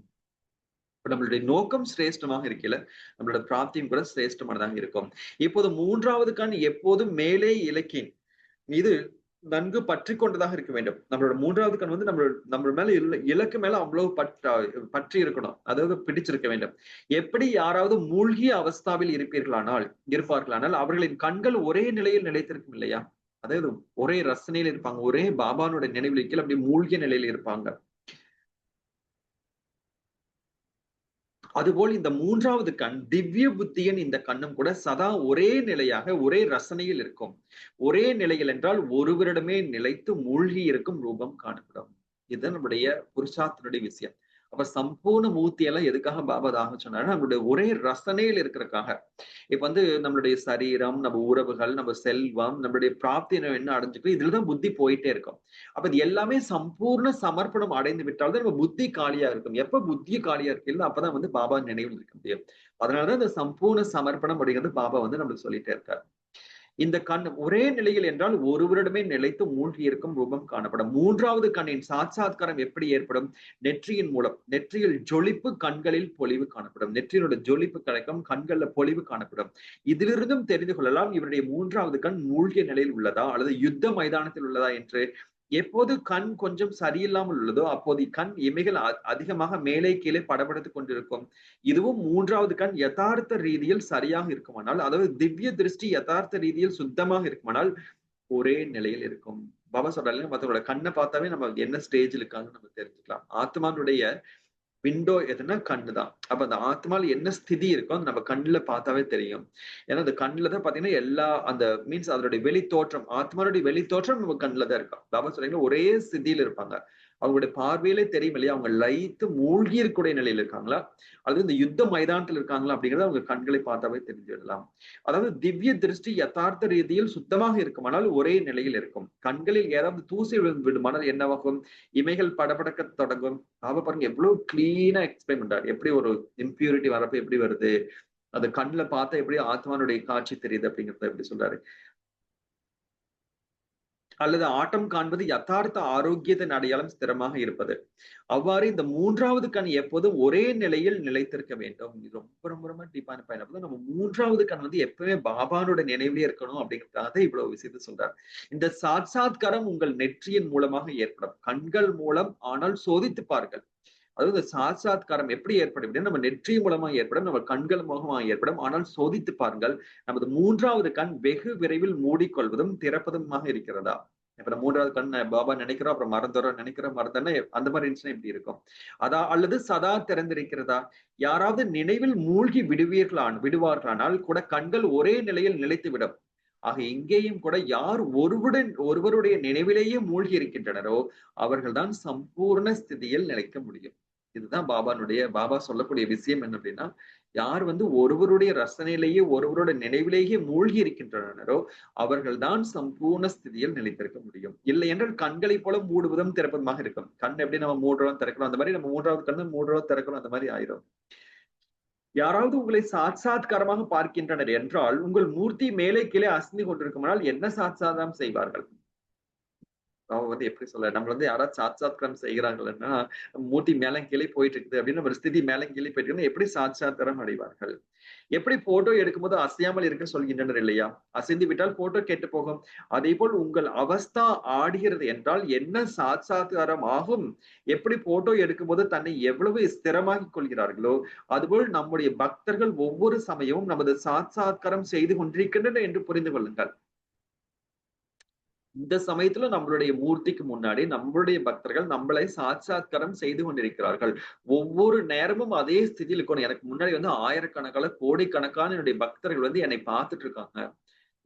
நம்மளுடைய நோக்கம் சிரேஷ்டமாக இருக்கல, நம்மளோட பிராப்தியும் கூட சிரேஷ்டமானதாக இருக்கும். இப்போது மூன்றாவது கண் எப்போதும் மேலே இலக்கின் மீது நன்கு பற்றி கொண்டதாக இருக்க வேண்டும். நம்மளோட மூன்றாவது கண் வந்து நம்ம மேல இலக்கு மேல அவ்வளவு பற்றி இருக்கணும். அதாவது பிடிச்சிருக்க வேண்டும். எப்படி யாராவது மூழ்கிய அவஸ்தாவில் இருப்பார்களானால் அவர்களின் கண்கள் ஒரே நிலையில் நிலைத்திருக்கும் இல்லையா? அதாவது ஒரே ரசனையில் இருப்பாங்க, ஒரே பாபானுடைய நினைவில் கீழ் அப்படி மூழ்கிய நிலையில் இருப்பாங்க. அதுபோல் இந்த மூன்றாவது கண் திவ்ய புத்தியின் இந்த கண்ணும் கூட சதா ஒரே நிலையாக ஒரே ரசனையில் இருக்கும். ஒரே நிலையில் என்றால் ஒருவரிடமே நிலைத்து மூழ்கி இருக்கும் ரூபம் காணப்படும். இதுதான் நம்முடைய புருஷார்த்தனுடைய விஷயம். அப்ப சம்பூர்ண மூர்த்தி எல்லாம் எதுக்காக பாபா தாக சொன்னாரு, நம்மளுடைய ஒரே ரசனையில் இருக்கிறதுக்காக. இப்ப வந்து நம்மளுடைய சரீரம், நம்ம உறவுகள், நம்ம செல்வம், நம்மளுடைய பிராப்தி என்ன அடைஞ்சுக்கோ இதுலதான் புத்தி போயிட்டே இருக்கும். அப்ப இது எல்லாமே சம்பூர்ண சமர்ப்பணம் அடைந்து விட்டால்தான் நம்ம புத்தி காலியா இருக்கும். எப்ப புத்தி காலியா இருக்குல்ல அப்பதான் வந்து பாபா நினைவில் இருக்க முடியும். அதனாலதான் இந்த சம்பூர்ண சமர்ப்பணம் அப்படிங்கிறது பாபா வந்து நம்மளுக்கு சொல்லிட்டே இருக்காரு. இந்த கண் ஒரே நிலையில் என்றால் ஒருவரிடமே நிலைத்து மூழ்கி இருக்கும் ரூபம் காணப்படும். மூன்றாவது கண்ணின் சாட்சாத்காரம் எப்படி ஏற்படும்? நெற்றியின் மூலம். நெற்றியில் ஜொலிப்பு, கண்களில் பொலிவு காணப்படும். நெற்றியினோட ஜொலிப்பு கிடைக்கும், கண்கள்ல பொலிவு காணப்படும். இதிலிருந்தும் தெரிந்து கொள்ளலாம் இவருடைய மூன்றாவது கண் மூழ்கிய நிலையில் உள்ளதா அல்லது யுத்த மைதானத்தில் உள்ளதா என்று. எப்போது கண் கொஞ்சம் சரியில்லாமல் உள்ளதோ அப்போது கண் இமைகள் அதிகமாக மேலே கீழே படபடுத்துக் கொண்டிருக்கும். இதுவும் மூன்றாவது கண் யதார்த்த ரீதியில் சரியாக இருக்குமானால், அதாவது திவ்ய திருஷ்டி யதார்த்த ரீதியில் சுத்தமாக இருக்குமானால் ஒரே நிலையில் இருக்கும். பாபா சொல்றாங்க, மற்றவங்களோட கண்ணை பார்த்தாவே நம்ம என்ன ஸ்டேஜில் இருக்காங்கன்னு நம்ம தெரிஞ்சுக்கலாம். ஆத்மானுடைய விண்டோ எதுனா கண்ணுதான். அப்ப அந்த ஆத்மால என்ன ஸ்திதி இருக்கோ அது நம்ம கண்ணுல பார்த்தாவே தெரியும். ஏன்னா அந்த கண்ணுல தான் பாத்தீங்கன்னா எல்லா அந்த மீன்ஸ் அதனுடைய வெளி தோற்றம், ஆத்மானுடைய வெளி தோற்றம் நம்ம கண்ணுல தான் இருக்கும். பாபா சொல்றீங்க ஒரே ஸ்திதியில இருப்பாங்க. அவங்களுடைய பார்வையிலே தெரியும் இல்லையா, அவங்க லைத்து மூழ்கி இருக்கக்கூடிய நிலையில இருக்காங்களா அல்லது இந்த யுத்த மைதானத்தில் இருக்காங்களா அப்படிங்கறத அவங்க கண்களை பார்த்தாவே தெரிஞ்சிடலாம். அதாவது திவ்ய திருஷ்டி யதார்த்த ரீதியில் சுத்தமாக இருக்குமானால் ஒரே நிலையில் இருக்கும். கண்களில் ஏதாவது தூசி விடுமானால் என்னவாகும்? இமைகள் படபடக்க தொடங்கும். பாபா பாருங்க எவ்வளவு கிளீனா எக்ஸ்பிளைன் பண்றாரு. எப்படி ஒரு இம்பியூரிட்டி வரப்ப எப்படி வருது, அது கண்ணுல பார்த்தா எப்படி ஆத்மானுடைய காட்சி தெரியுது அப்படிங்கறத எப்படி சொல்றாரு. அல்லது ஆட்டம் காண்பது யதார்த்த ஆரோக்கியத்தின் அடையாளம் ஸ்திரமாக இருப்பது. அவ்வாறு இந்த மூன்றாவது கண் எப்போதும் ஒரே நிலையில் நிலைத்திருக்க வேண்டும். இது ரொம்ப ரொம்ப ரொம்ப டீப்பான பயணம். நம்ம மூன்றாவது கண் வந்து எப்பவுமே பாபானோட நினைவிலே இருக்கணும் அப்படிங்கிறதுக்காக இவ்வளவு விஷயத்த சொல்றாரு. இந்த சாட்சாத்காரம் உங்கள் நெற்றியின் மூலமாக ஏற்படும். கண்கள் மூலம் ஆனால் சோதித்து பாருங்கள். அதாவது சாட்சாத்காரம் எப்படி ஏற்படும்? நம்ம நெற்றி மூலமா ஏற்படும், நம்ம கண்கள் மூலமா ஏற்படும். ஆனால் சோதித்து பாருங்கள், நமது மூன்றாவது கண் வெகு விரைவில் மூடிக்கொள்வதும் திறப்பதுமாக இருக்கிறதா? இப்ப நம்ம மூன்றாவது கண் பாபா நினைக்கிறோம், அப்புறம் மறந்துறோம், நினைக்கிறோம் மறந்தோன்னா அந்த மாதிரி இருந்துச்சுன்னா எப்படி இருக்கும்? அல்லது சதா திறந்திருக்கிறதா? யாராவது நினைவில் மூழ்கி விடுவார்களானால் கூட கண்கள் ஒரே நிலையில் நிலைத்துவிடும். ஆக இங்கேயும் கூட யார் ஒருவருடைய நினைவிலேயே மூழ்கி இருக்கின்றனரோ அவர்கள்தான் சம்பூர்ண ஸ்திதியில் நிலைக்க முடியும். இதுதான் பாபா சொல்லக்கூடிய விஷயம் என்ன அப்படின்னா, யார் வந்து ஒருவருடைய ரசனையிலேயே ஒருவருடைய நினைவிலேயே மூழ்கி இருக்கின்றனரோ அவர்கள்தான் சம்பூர்ண ஸ்திதியில் நிலைத்திருக்க முடியும். இல்லை என்றால் கண்களை போல மூடுவதும் திறப்பதுமாக இருக்கும். கண் எப்படி நம்ம மூடுறோம் திறக்கிறோம், அந்த மாதிரி நம்ம மூன்றாவது கண்ணு மூடுறோம் திறக்கிறோம், அந்த மாதிரி ஆயிரும். யாராவது உங்களை சாட்சாத்காரமாக பார்க்கின்றனர் என்றால் உங்கள் மூர்த்தி மேலே கீழே அசைந்து கொண்டிருக்குமானால் என்ன சாட்சாதாரம் செய்வார்கள்? பாபா வந்து எப்படி சொல்ல, நம்மள வந்து யாராவது சாட்சாத்காரம் செய்கிறாங்கன்னா மூட்டி மேல கீழே போயிட்டு இருக்குது அப்படின்னு நம்ம ஸ்திதி மேல கீழே போயிட்டு இருக்குன்னா எப்படி சாட்சாத்காரம் அடைவார்கள்? எப்படி போட்டோ எடுக்கும்போது அசையாமல் இருக்க சொல்கின்றனர் இல்லையா? அசைந்து விட்டால் போட்டோ கெட்டு போகும். அதேபோல் உங்கள் அவஸ்தா ஆடுகிறது என்றால் என்ன சாட்சாத்காரம் ஆகும்? எப்படி போட்டோ எடுக்கும்போது தன்னை எவ்வளவு ஸ்திரமாக்கிக் கொள்கிறார்களோ, அதுபோல் நம்முடைய பக்தர்கள் ஒவ்வொரு சமயமும் நமது சாட்சாத்காரம் செய்து கொண்டிருக்கின்றனர் என்று புரிந்து கொள்ளுங்கள். இந்த சமயத்துல நம்மளுடைய மூர்த்திக்கு முன்னாடி நம்மளுடைய பக்தர்கள் நம்மளை சாட்சாத்காரம் செய்து கொண்டிருக்கிறார்கள். ஒவ்வொரு நேரமும் அதே ஸ்திதியில் இருக்கணும். எனக்கு முன்னாடி வந்து ஆயிரக்கணக்கான கோடிக்கணக்கான என்னுடைய பக்தர்கள் வந்து என்னை பார்த்துட்டு இருக்காங்க.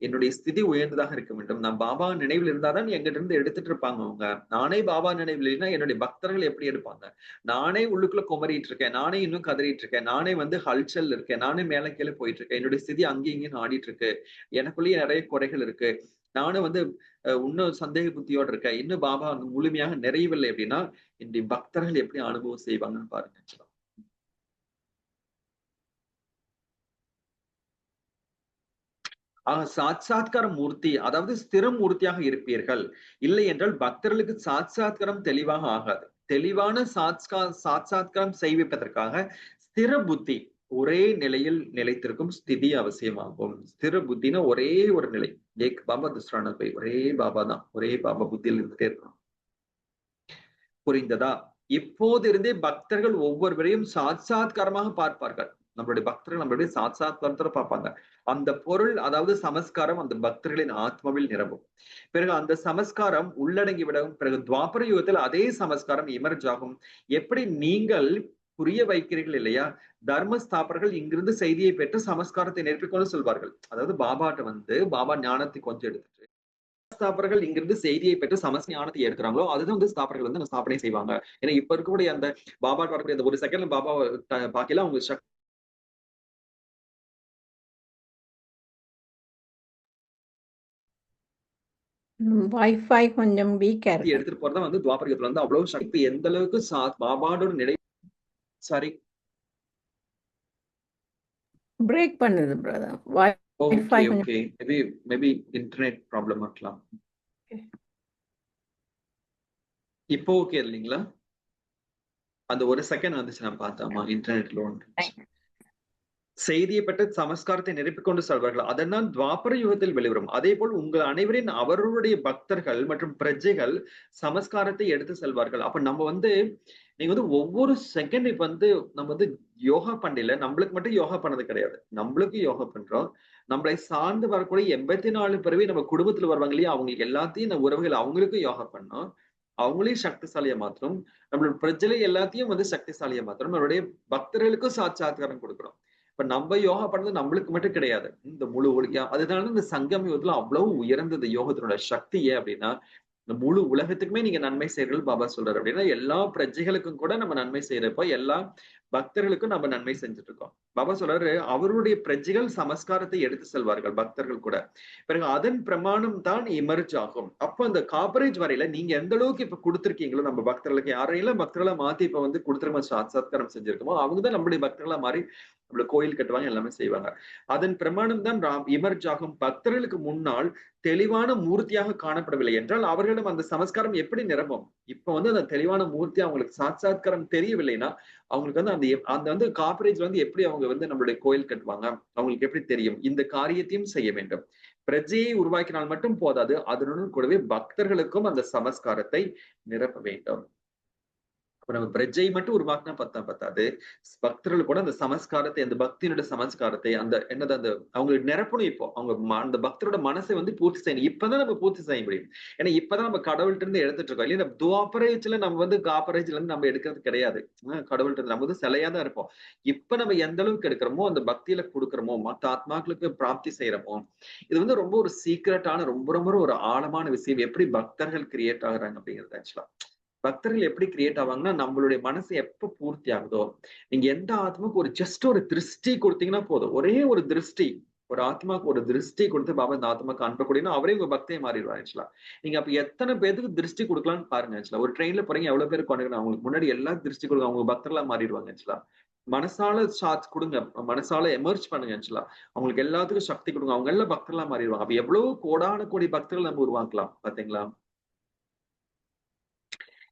என்னுடைய ஸ்திதி உயர்ந்ததாக இருக்க வேண்டும். நான் பாபா நினைவில் இருந்தாதான் எங்கிட்ட இருந்து எடுத்துட்டு இருப்பாங்க அவங்க. நானே பாபா நினைவில் இல்லைன்னா என்னுடைய பக்தர்கள் எப்படி எடுப்பாங்க? நானே உள்ளுக்குள்ள குமறிட்டு இருக்கேன். நானே இன்னும் கதறிட்டு இருக்கேன். நானே வந்து ஹல்சல் இருக்கேன். நானே மேல கீழே போயிட்டு இருக்கேன். என்னுடைய ஸ்திதி அங்கேயும் இங்கேயும் ஆடிட்டு இருக்கு. எனக்குள்ளேயே நிறைய குறைகள் இருக்கு. நானும் வந்து இன்னும் சந்தேக புத்தியோட இருக்கேன். இன்னும் பாபா முழுமையாக நிறையவில்லை அப்படின்னா என்னுடைய பக்தர்கள் எப்படி அனுபவம் செய்வாங்கன்னு பாருங்க. சாட்சாத்கார மூர்த்தி, அதாவது ஸ்திர மூர்த்தியாக இருப்பீர்கள். இல்லை என்றால் பக்தர்களுக்கு சாட்சாத்காரம் தெளிவாக ஆகாது. தெளிவான சாட்சாத்காரம் செய்விப்பதற்காக ஸ்திர புத்தி, ஒரே நிலையில் நிலைத்திருக்கும் ஸ்திதி அவசியமாகும். ஸ்திர புத்தினா ஒரே ஒரு நிலை. ஏக் பாபா துஸ்ரான போய் ஒரே பாபா தான். ஒரே பாபா புத்தியில் இருந்துட்டே இருக்கணும். புரிந்ததா? இப்போதிருந்தே பக்தர்கள் ஒவ்வொருவரையும் சாட்சாத்காரமாக பார்ப்பார்கள். நம்மளுடைய பக்தர்கள் நம்மளுடைய சாட்சாத்காரத்தோட பார்ப்பாங்க. அந்த பொருள், அதாவது சமஸ்காரம் அந்த பக்தர்களின் ஆத்மாவில் நிரம்பும். பிறகு அந்த சமஸ்காரம் உள்ளடங்கி விடும். பிறகு துவாபர யுகத்தில் அதே சமஸ்காரம் எமர்ஜ் ஆகும். எப்படி நீங்கள் புரிய வைக்கிறீர்கள் இல்லையா? தர்ம ஸ்தாபர்கள் இங்கிருந்து செய்தியை பெற்று சமஸ்காரத்தை நேர்த்திக்கொண்டு சொல்வார்கள். அதாவது பாபாட்ட வந்து பாபா ஞானத்தை கொஞ்சம் எடுத்துட்டு ஸ்தாபர்கள் இங்கிருந்து செய்தியை பெற்று சமஸ் ஞானத்தை எடுக்கிறாங்களோ அதுதான் வந்து ஸ்தாபர்கள் வந்து அந்த ஸ்தாபனை செய்வாங்க. ஏன்னா இப்ப இருக்கக்கூடிய அந்த பாபா வரக்கூடிய அந்த ஒரு செகண்ட்ல பாபா பாக்கல அவங்க வைஃபை கொஞ்சம் வீக்கா சக்தி இருக்கு. எடுத்துட்டு போறதா வந்து துவாபரகத்துல வந்து அவ்வளவு சக்தி எந்த அளவுக்கு பாபாவோட நிலை. சாரி, பிரேக் பண்ணுது பிரதர். ஓகே வைஃபை கொஞ்சம். ஓகே, மேபி இன்டர்நெட் ப்ராப்ளம் இருக்கலாம். இப்போ ஓகே இல்லைங்களா? அந்த ஒரு செகண்ட் வந்துச்சு நான் பார்த்தேமா இன்டர்நெட்ல ஒன்று. செய்தியை பெற்று சமஸ்காரத்தை நிரப்பிக் கொண்டு செல்வார்கள். அதனால் துவாபர யுகத்தில் வெளிவரும். அதே போல் உங்கள் அனைவரின் அவர்களுடைய பக்தர்கள் மற்றும் பிரஜைகள் சமஸ்காரத்தை எடுத்து செல்வார்கள். அப்ப நம்ம வந்து நீங்க வந்து ஒவ்வொரு செகண்ட் இப்ப வந்து நம்ம வந்து யோகா பண்ணல, நம்மளுக்கு மட்டும் யோகா பண்ணது கிடையாது. நம்மளுக்கு யோகா பண்றோம். நம்மளை சார்ந்து வரக்கூடிய 84 பிறவி நம்ம குடும்பத்துல வருவாங்க இல்லையா? அவங்களுக்கு எல்லாத்தையும் நம்ம உறவுகள் அவங்களுக்கும் யோகா பண்ணோம். அவங்களையும் சக்திசாலியா மாத்தணும். நம்மளோட பிரஜைகளை எல்லாத்தையும் வந்து சக்திசாலியா மாத்தணும். நம்மளுடைய பக்தர்களுக்கும் சாட்சாத்காரம் கொடுக்கிறோம். இப்ப நம்ம யோகா பண்ணது நம்மளுக்கு மட்டும் கிடையாது. இந்த முழு அதனால இந்த சங்கம் யோகத்துல அவ்வளவு உயர்ந்தது யோகத்தினோட சக்தி. ஏன் அப்படின்னா இந்த முழு உலகத்துக்குமே நீங்க நன்மை செய்யறது பாபா சொல்றாரு. அப்படின்னா எல்லா பிரஜைகளுக்கும் கூட நம்ம நன்மை செய்யறப்ப எல்லா பக்தர்களுக்கும் நம்ம நன்மை செஞ்சுட்டு இருக்கோம். பாபா சொல்றாரு அவருடைய பிரஜைகள் சமஸ்காரத்தை எடுத்து செல்வார்கள் பக்தர்கள் கூட. பிறகு அதன் பிரமாணம் தான் எமர்ஜ் ஆகும். அப்ப அந்த காப்பரேஜ் வரையில நீங்க எந்த அளவுக்கு இப்ப கொடுத்திருக்கீங்களோ நம்ம பக்தர்களுக்கு யாரையெல்லாம் பக்தர்களா மாத்தி இப்ப வந்து கொடுத்துருமா சாத்காரம் செஞ்சிருக்கோமோ அவங்கதான் நம்மளுடைய பக்தர்களா மாறி நம்மள கோயில் கட்டுவாங்க, எல்லாமே செய்வாங்க. அதன் பிரமாணம் தான் எமர்ஜ் ஆகும். பக்தர்களுக்கு முன்னால் தெளிவான மூர்த்தியாக காணப்படவில்லை என்றால் அவர்களிடம் அந்த சமஸ்காரம் எப்படி நிரம்பும்? இப்ப வந்து அந்த தெளிவான மூர்த்தி அவங்களுக்கு சாட்சாத்காரம் தெரியவில்லைன்னா அவங்களுக்கு வந்து அந்த அந்த வந்து காப்பரேஜ் வந்து எப்படி அவங்க வந்து நம்மளுடைய கோயில் கட்டுவாங்க? அவங்களுக்கு எப்படி தெரியும்? இந்த காரியத்தையும் செய்ய வேண்டும். பிரஜையை உருவாக்கினால் மட்டும் போதாது, அதனுடன் கூடவே பக்தர்களுக்கும் அந்த சமஸ்காரத்தை நிரப்ப வேண்டும். அப்ப நம்ம பிரஜை மட்டும் உருவாக்குனா பத்தாது. பக்தர்கள் கூட அந்த சமஸ்காரத்தை, அந்த பக்தியினுடைய சமஸ்காரத்தை, அந்த என்னது அந்த அவங்களுக்கு நிரப்பணும். இப்போ அவங்க அந்த பக்தரோட மனசை வந்து பூர்த்தி செய்யணும். இப்பதான் நம்ம பூர்த்தி செய்ய முடியும். ஏன்னா இப்பதான் நம்ம கடவுள்கிட்ட இருந்து எடுத்துட்டு இருக்கோம் இல்லையா? துவாபரேஜ்ல நம்ம வந்து காப்பரேஜ்ல இருந்து நம்ம எடுக்கிறது கிடையாது. கடவுள்கிட்ட இருந்து நம்ம வந்து சிலையா தான் இருப்போம். இப்ப நம்ம எந்த அளவுக்கு எடுக்கிறோமோ அந்த பக்தியில கொடுக்கிறோமோ மற்ற ஆத்மாக்களுக்கு பிராப்தி செய்யறோமோ இது வந்து ரொம்ப ஒரு சீக்கிரட்டான ரொம்ப ரொம்ப ஒரு ஆழமான விஷயம். எப்படி பக்தர்கள் கிரியேட் ஆகுறாங்க அப்படிங்கிறது ஆக்சுவலா பக்தர்கள் எப்படி கிரியேட் ஆவாங்கன்னா நம்மளுடைய மனசு எப்ப பூர்த்தி ஆகுதோ நீங்க எந்த ஆத்மாவுக்கு ஒரு ஜஸ்ட் ஒரு திருஷ்டி கொடுத்தீங்கன்னா போதும். ஒரே ஒரு திருஷ்டி, ஒரு ஆத்மாவுக்கு ஒரு திருஷ்டி கொடுத்து பாபா இந்த ஆத்மாக்கு அனுப்பக்கூடியனா அவரே உங்க பக்தியை மாறிடுவார் ஆக்சுவலா. நீங்க அப்ப எத்தனை பேருக்கு திருஷ்டி கொடுக்கலாம்னு பாருங்க ஆக்சுவலா. ஒரு ட்ரெயின்ல போறீங்க எவ்வளவு பேருக்கு கொண்டு அவங்களுக்கு முன்னாடி எல்லாம் திருஷ்டி கொடுங்க, அவங்க பக்தர்களா மாறிடுவாங்க ஆக்சுவலா. மனசால ஷார்ட்ஸ் கொடுங்க, மனசால எமர்ஜ் பண்ணுங்க ஆக்சுவலா. அவங்களுக்கு எல்லாத்துக்கும் சக்தி கொடுங்க, அவங்க எல்லாம் பக்தர்களா மாறிடுவாங்க. அப்ப எவ்வளவு கோடான கோடி பக்தர்கள் நம்ம உருவாக்கலாம் பாத்தீங்களா?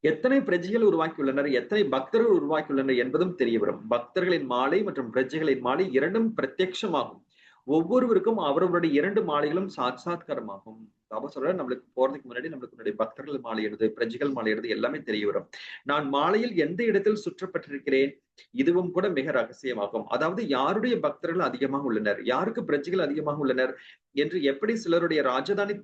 எத்தனை பிரஜைகள் உருவாக்கியுள்ளனர், எத்தனை பக்தர்கள் உருவாக்கியுள்ளனர் என்பதும் தெரிய வரும். பக்தர்களின் மாலை மற்றும் பிரஜைகளின் மாலை இரண்டும் பிரத்யட்சமாகும். ஒவ்வொருவருக்கும் அவரவருடைய 2 மாலைகளும் சாட்சாத்காரமாகும். பாபா சொல்றாரு, நம்மளுக்கு போறதுக்கு முன்னாடி நம்மளுக்கு முன்னாடி பக்தர்கள் மாலை எழுது, பிரஜைகள் மாலை எழுது, எல்லாமே தெரிய வரும். நான் மாலையில் எந்த இடத்தில் சுற்றப்பட்டிருக்கிறேன், இதுவும் கூட மிக ரகசியமாகும். அதாவது யாருடைய பக்தர்கள் அதிகமாக உள்ளனர், யாருக்கு பிரஜைகள் அதிகமாக உள்ளனர் என்று எப்படி சிலருடைய ராஜதானி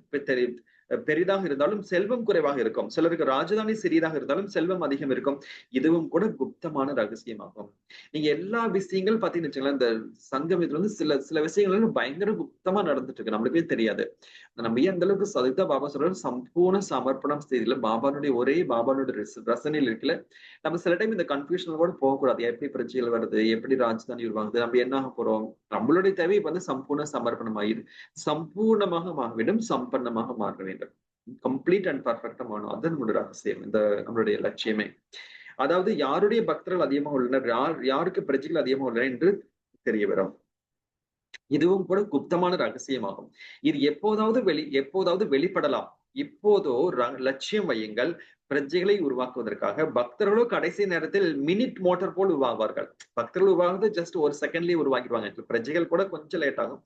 பெரிதாக இருந்தாலும் செல்வம் குறைவாக இருக்கும், சிலருக்கு ராஜதானி சிறியதாக இருந்தாலும் செல்வம் அதிகம் இருக்கும். இதுவும் கூட குப்தமான ரகசியமாகும். நீங்க எல்லா விஷயங்கள் பாத்தீங்கன்னு வச்சுக்கலாம், இந்த சங்கம் இதுல வந்து சில சில விஷயங்கள் பயங்கர குப்தமா நடந்துட்டு இருக்கு, நம்மளுக்கே தெரியாது. நம்ம ஏன் அந்த அளவுக்கு சதித்தா பாபா சொல்றாரு, சம்பூர்ண சமர்ப்பணம் செய்தில பாபானுடைய ஒரே பாபானுடைய ரசனையில் இருக்குல்ல. நம்ம சில டைம் இந்த கன்ஃபியூஷன் கூட போகக்கூடாது. எப்படி பிரச்சனைகள் வருது, எப்படி ராஜதானி உருவாகுது, நம்ம என்ன ஆக போறோம். நம்மளுடைய தேவை இப்ப வந்து சம்பூர்ண சமர்ப்பணம் ஆயிரு, சம்பூர்ணமாக மாற வேண்டும், சம்பன்னமாக மாற வேண்டும், கம்ப்ளீட் அண்ட் பர்ஃபெக்டா மாறணும். அது நம்மளுடைய ரகசியம், இந்த நம்மளுடைய லட்சியமே. அதாவது யாருடைய பக்தர்கள் அதிகமாக உள்ளனர், யாருக்கு பிரஜைகள் அதிகமாக உள்ளனர் என்று தெரிய வரும். இதுவும் கூட குப்தமான ரகசியமாகும். இது எப்போதாவது வெளிப்படலாம். இப்போதோ லட்சியம் வையுங்கள். பிரஜைகளை உருவாக்குவதற்காக பக்தர்களோ கடைசி நேரத்தில் மினிட் மோட்டார் போல் உருவாகுவார்கள். பக்தர்கள் உருவாகுறது ஜஸ்ட் ஒரு செகண்ட்லயே உருவாக்கிடுவாங்க. பிரஜைகள் கூட கொஞ்சம் லேட் ஆகும்.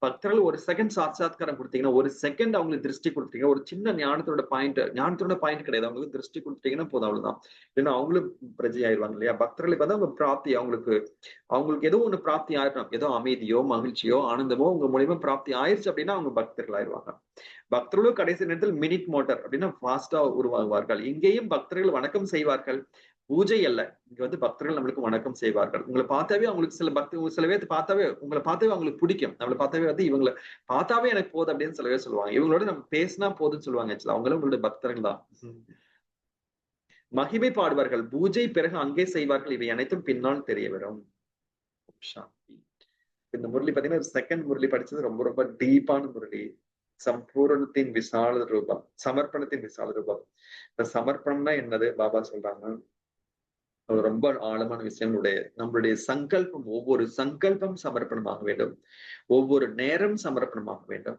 பக்தர்கள் ஒரு செகண்ட் சாட்சாத்காரம் கொடுத்தீங்கன்னா, ஒரு செகண்ட் அவங்களுக்கு திருஷ்டி கொடுத்தீங்க, ஒரு சின்ன ஞானத்தோட பாயிண்ட் கிடையாது, அவங்களுக்கு திருஷ்டி கொடுத்தீங்கன்னா போதும், அவ்வளவுதான். ஏன்னா அவங்களும் பிரஜை ஆயிடுவாங்க இல்லையா. பக்தர்களுக்கு வந்து அவங்க பிராப்தி, அவங்களுக்கு ஏதோ ஒண்ணு பிராப்தி ஆயிடும், ஏதோ அமைதியோ மகிழ்ச்சியோ ஆனந்தமோ உங்க மூலியமா பிராப்தி ஆயிடுச்சு அப்படின்னா அவங்க பக்தர்கள் ஆயிடுவாங்க. பக்தர்களும் கடைசி நேரத்தில் மினிட் மோட்டார் அப்படின்னா ஃபாஸ்டா உருவாகுவார்கள். இங்கேயும் பக்தர்கள் வணக்கம் செய்வார்கள், பூஜை அல்ல. இங்க வந்து பக்தர்கள் நம்மளுக்கு வணக்கம் செய்வார்கள். உங்களை பார்த்தாவே அவங்களுக்கு சில பேர் பார்த்தாவே உங்களை பார்த்தாவே அவங்களுக்கு பிடிக்கும். நம்மளை பார்த்தாவே வந்து இவங்களை பார்த்தாவே எனக்கு போதும் அப்படின்னு சில பேர் சொல்லுவாங்க. இவங்களோட நம்ம பேசினா போதும்னு சொல்லுவாங்க. அவங்களும் உங்களுடைய பக்தர்கள் தான். மகிமை பாடுவார்கள், பூஜை பிறகு அங்கே செய்வார்கள். இவை அனைத்தும் பின்னால் தெரிய வரும். சாந்தி. இந்த முரளி பாத்தீங்கன்னா செகண்ட் முரளி படிச்சது ரொம்ப ரொம்ப டீப்பான முரளி. சம்பூரணத்தின் விசால ரூபம், சமர்ப்பணத்தின் விசால ரூபம். இந்த சமர்ப்பணம்னா என்னது பாபா சொல்றாங்க, அது ரொம்ப ஆழமான விஷயம். நம்மளுடைய சங்கல்பம், ஒவ்வொரு சங்கல்பம் சமர்ப்பணமாக வேண்டும், ஒவ்வொரு நேரம் சமர்ப்பணமாக வேண்டும்,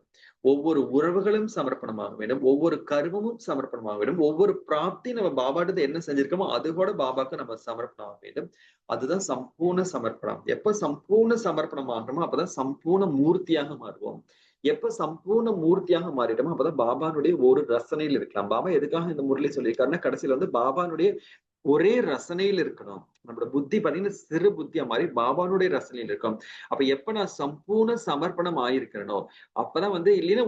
ஒவ்வொரு உறவுகளும் சமர்ப்பணமாக வேண்டும், ஒவ்வொரு கர்மமும் சமர்ப்பணமாக வேண்டும், ஒவ்வொரு பிராப்தி நம்ம பாபாட்டது என்ன செஞ்சிருக்கோமோ அது கூட பாபாக்கு நம்ம சமர்ப்பணம் ஆக வேண்டும். அதுதான் சம்பூர்ண சமர்ப்பணம். எப்ப சம்பூர்ண சமர்ப்பணம் ஆகிறோமோ அப்பதான் சம்பூர்ண மூர்த்தியாக மாறுவோம். எப்ப சம்பூர்ண மூர்த்தியாக மாறிட்டோமோ அப்பதான் பாபானுடைய ஒரு ரசனையில் இருக்கலாம். பாபா எதுக்காக இந்த முரளி சொல்லியிருக்காருன்னா, கடைசியில வந்து பாபானுடைய ஒரே ரசனையில் இருக்கணும். நம்மளோட புத்தி பாத்தீங்கன்னா சிறு புத்தியா மாதிரி பாபானுடைய ரசனையில் இருக்கும். அப்ப எப்ப நான் சம்பூர்ண சமர்ப்பணம் ஆயிருக்கிறனோ அப்பதான் வந்து, இல்லைன்னா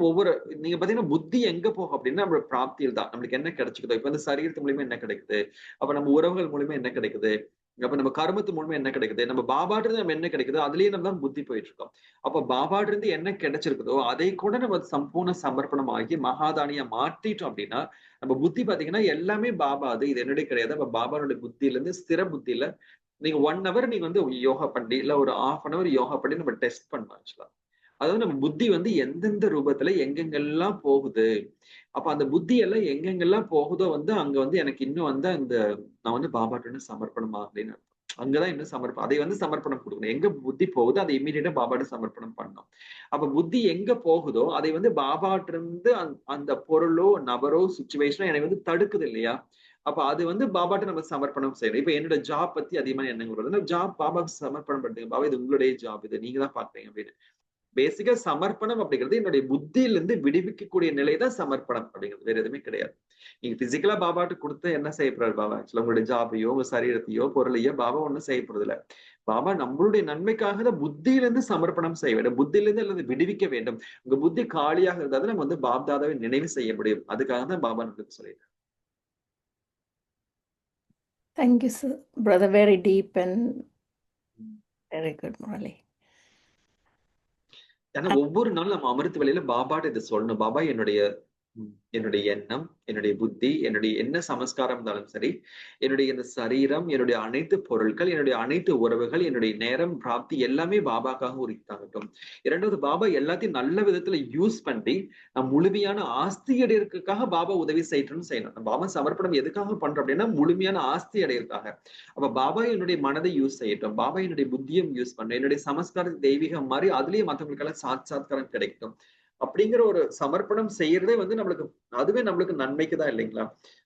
நீங்க பாத்தீங்கன்னா புத்தி எங்க போகும் அப்படின்னா நம்மளோட பிராப்தியில் தான். நம்மளுக்கு என்ன கிடைச்சுக்குதோ, இப்ப வந்து சரீரத்து மூலியமா என்ன கிடைக்குது, அப்ப நம்ம உறவுகள் மூலியமா என்ன கிடைக்குது, அப்ப நம்ம கர்மத்து மூலமா என்ன கிடைக்குது, நம்ம பாபாட்டு இருந்து நம்ம என்ன கிடைக்குது, அதுலயே நம்ம தான் புத்தி போயிட்டு இருக்கோம். அப்ப பாபாட்டு இருந்து என்ன கிடைச்சிருக்குதோ அதை கூட நம்ம சம்பூர்ண சமர்ப்பணம் ஆகி மகாதானியா மாற்றிட்டோம் அப்படின்னா நம்ம புத்தி பாத்தீங்கன்னா எல்லாமே பாபா, அது இது என்னுடைய கிடையாது. அப்ப பாபானுடைய புத்தியில இருந்து ஸ்திர புத்தியில நீங்க 1 hour நீங்க வந்து யோகா பண்ணி, இல்ல ஒரு 1/2 hour யோகா பண்ணி நம்ம டெஸ்ட் பண்ணலாம் ஆக்சுவலா. அதாவது நம்ம புத்தி வந்து எந்தெந்த ரூபத்துல எங்கெங்கெல்லாம் போகுது, அப்ப அந்த புத்தி எல்லாம் எங்கெங்கெல்லாம் போகுதோ வந்து அங்க வந்து எனக்கு இன்னும் வந்து நான் வந்து பாபாட்டு சமர்ப்பணம் ஆகலைன்னு அர்த்தம். அங்கதான் இன்னும் அதை வந்து சமர்ப்பணம் கொடுக்கணும். எங்க புத்தி போகுதோ அதை இம்மீடியட்டா பாபாட்டு சமர்ப்பணம் பண்ணணும். அப்ப புத்தி எங்க போகுதோ அதை வந்து பாபாட்டு இருந்து அந்த பொருளோ நபரோ சுச்சுவேஷனோ எனக்கு வந்து தடுக்குது இல்லையா. அப்ப அது வந்து பாபாட்ட நம்ம சமர்ப்பணம் செய்யணும். இப்ப என்னோட ஜாப் பத்தி அதிகமான எண்ணங்கள் வருது, ஜாப் பாபாக்கு சமர்ப்பணம் பண்ணுங்க. பாபா இது உங்களுடைய ஜாப், இது நீங்க தான் பாக்குறீங்க அப்படின்னு. பேசிக்கா சமர்ப்பணம் அப்படிங்கிறது என்னுடைய புத்தியிலிருந்து விடுவிக்கக்கூடிய நிலைதான் சமர்ப்பணம் அப்படிங்கிறது, வேற எதுவுமே கிடையாது. நீங்க பிசிக்கலா பாபாட்டு கொடுத்து என்ன செய்யப்படுறாரு பாபா, ஆக்சுவலா உங்களுடைய ஜாபையோ உங்க சரீரத்தையோ பொருளையோ பாபா ஒண்ணும் செய்யப்படுறது இல்ல. பாபா நம்மளுடைய நன்மைக்காக தான் புத்தியிலிருந்து சமர்ப்பணம் செய்ய வேண்டும், புத்தியிலிருந்து அல்லது விடுவிக்க வேண்டும். உங்க புத்தி காலியாக இருந்தாலும் நம்ம வந்து பாப்தாதாவை நினைவு செய்ய முடியும். அதுக்காக தான் பாபா நம்மளுக்கு சொல்லியிருக்காரு. Thank you, sir. Brother, very deep and very good, Murali. ஏன்னா ஒவ்வொரு நாளும் நம்ம அமிர்த வேளையில பாபாட்ட இதை சொல்லணும். பாபா என்னுடைய எண்ணம், என்னுடைய புத்தி, என்னுடைய என்ன சமஸ்காரம் இருந்தாலும் சரி, என்னுடைய இந்த சரீரம், என்னுடைய அனைத்து பொருட்கள், என்னுடைய அனைத்து உறவுகள், என்னுடைய நேரம், பிராப்தி எல்லாமே பாபாக்காக உரித்தாகட்டும். இரண்டாவது, பாபா எல்லாத்தையும் நல்ல விதத்துல யூஸ் பண்ணி நம் முழுமையான ஆஸ்தி அடையறதுக்காக பாபா உதவி செய்யணும். பாபா சமர்ப்பணம் எதுக்காக பண்றோம் அப்படின்னா முழுமையான ஆஸ்தி அடையறதுக்காக. அப்ப பாபா என்னுடைய மனதை யூஸ் செய்யட்டும், பாபா என்னுடைய புத்தியும் யூஸ் பண்ண, என்னுடைய சமஸ்காரம் தெய்வீகம் மாதிரி அதுலயே மற்றவங்களுக்கெல்லாம் சாட்சாத்காரம் கிடைக்கும் அப்படிங்கிற ஒரு சமர்ப்பணம் செய்யறதே வந்து அதுவே நம்மளுக்கு நன்மைக்கு தான் இல்லைங்களா.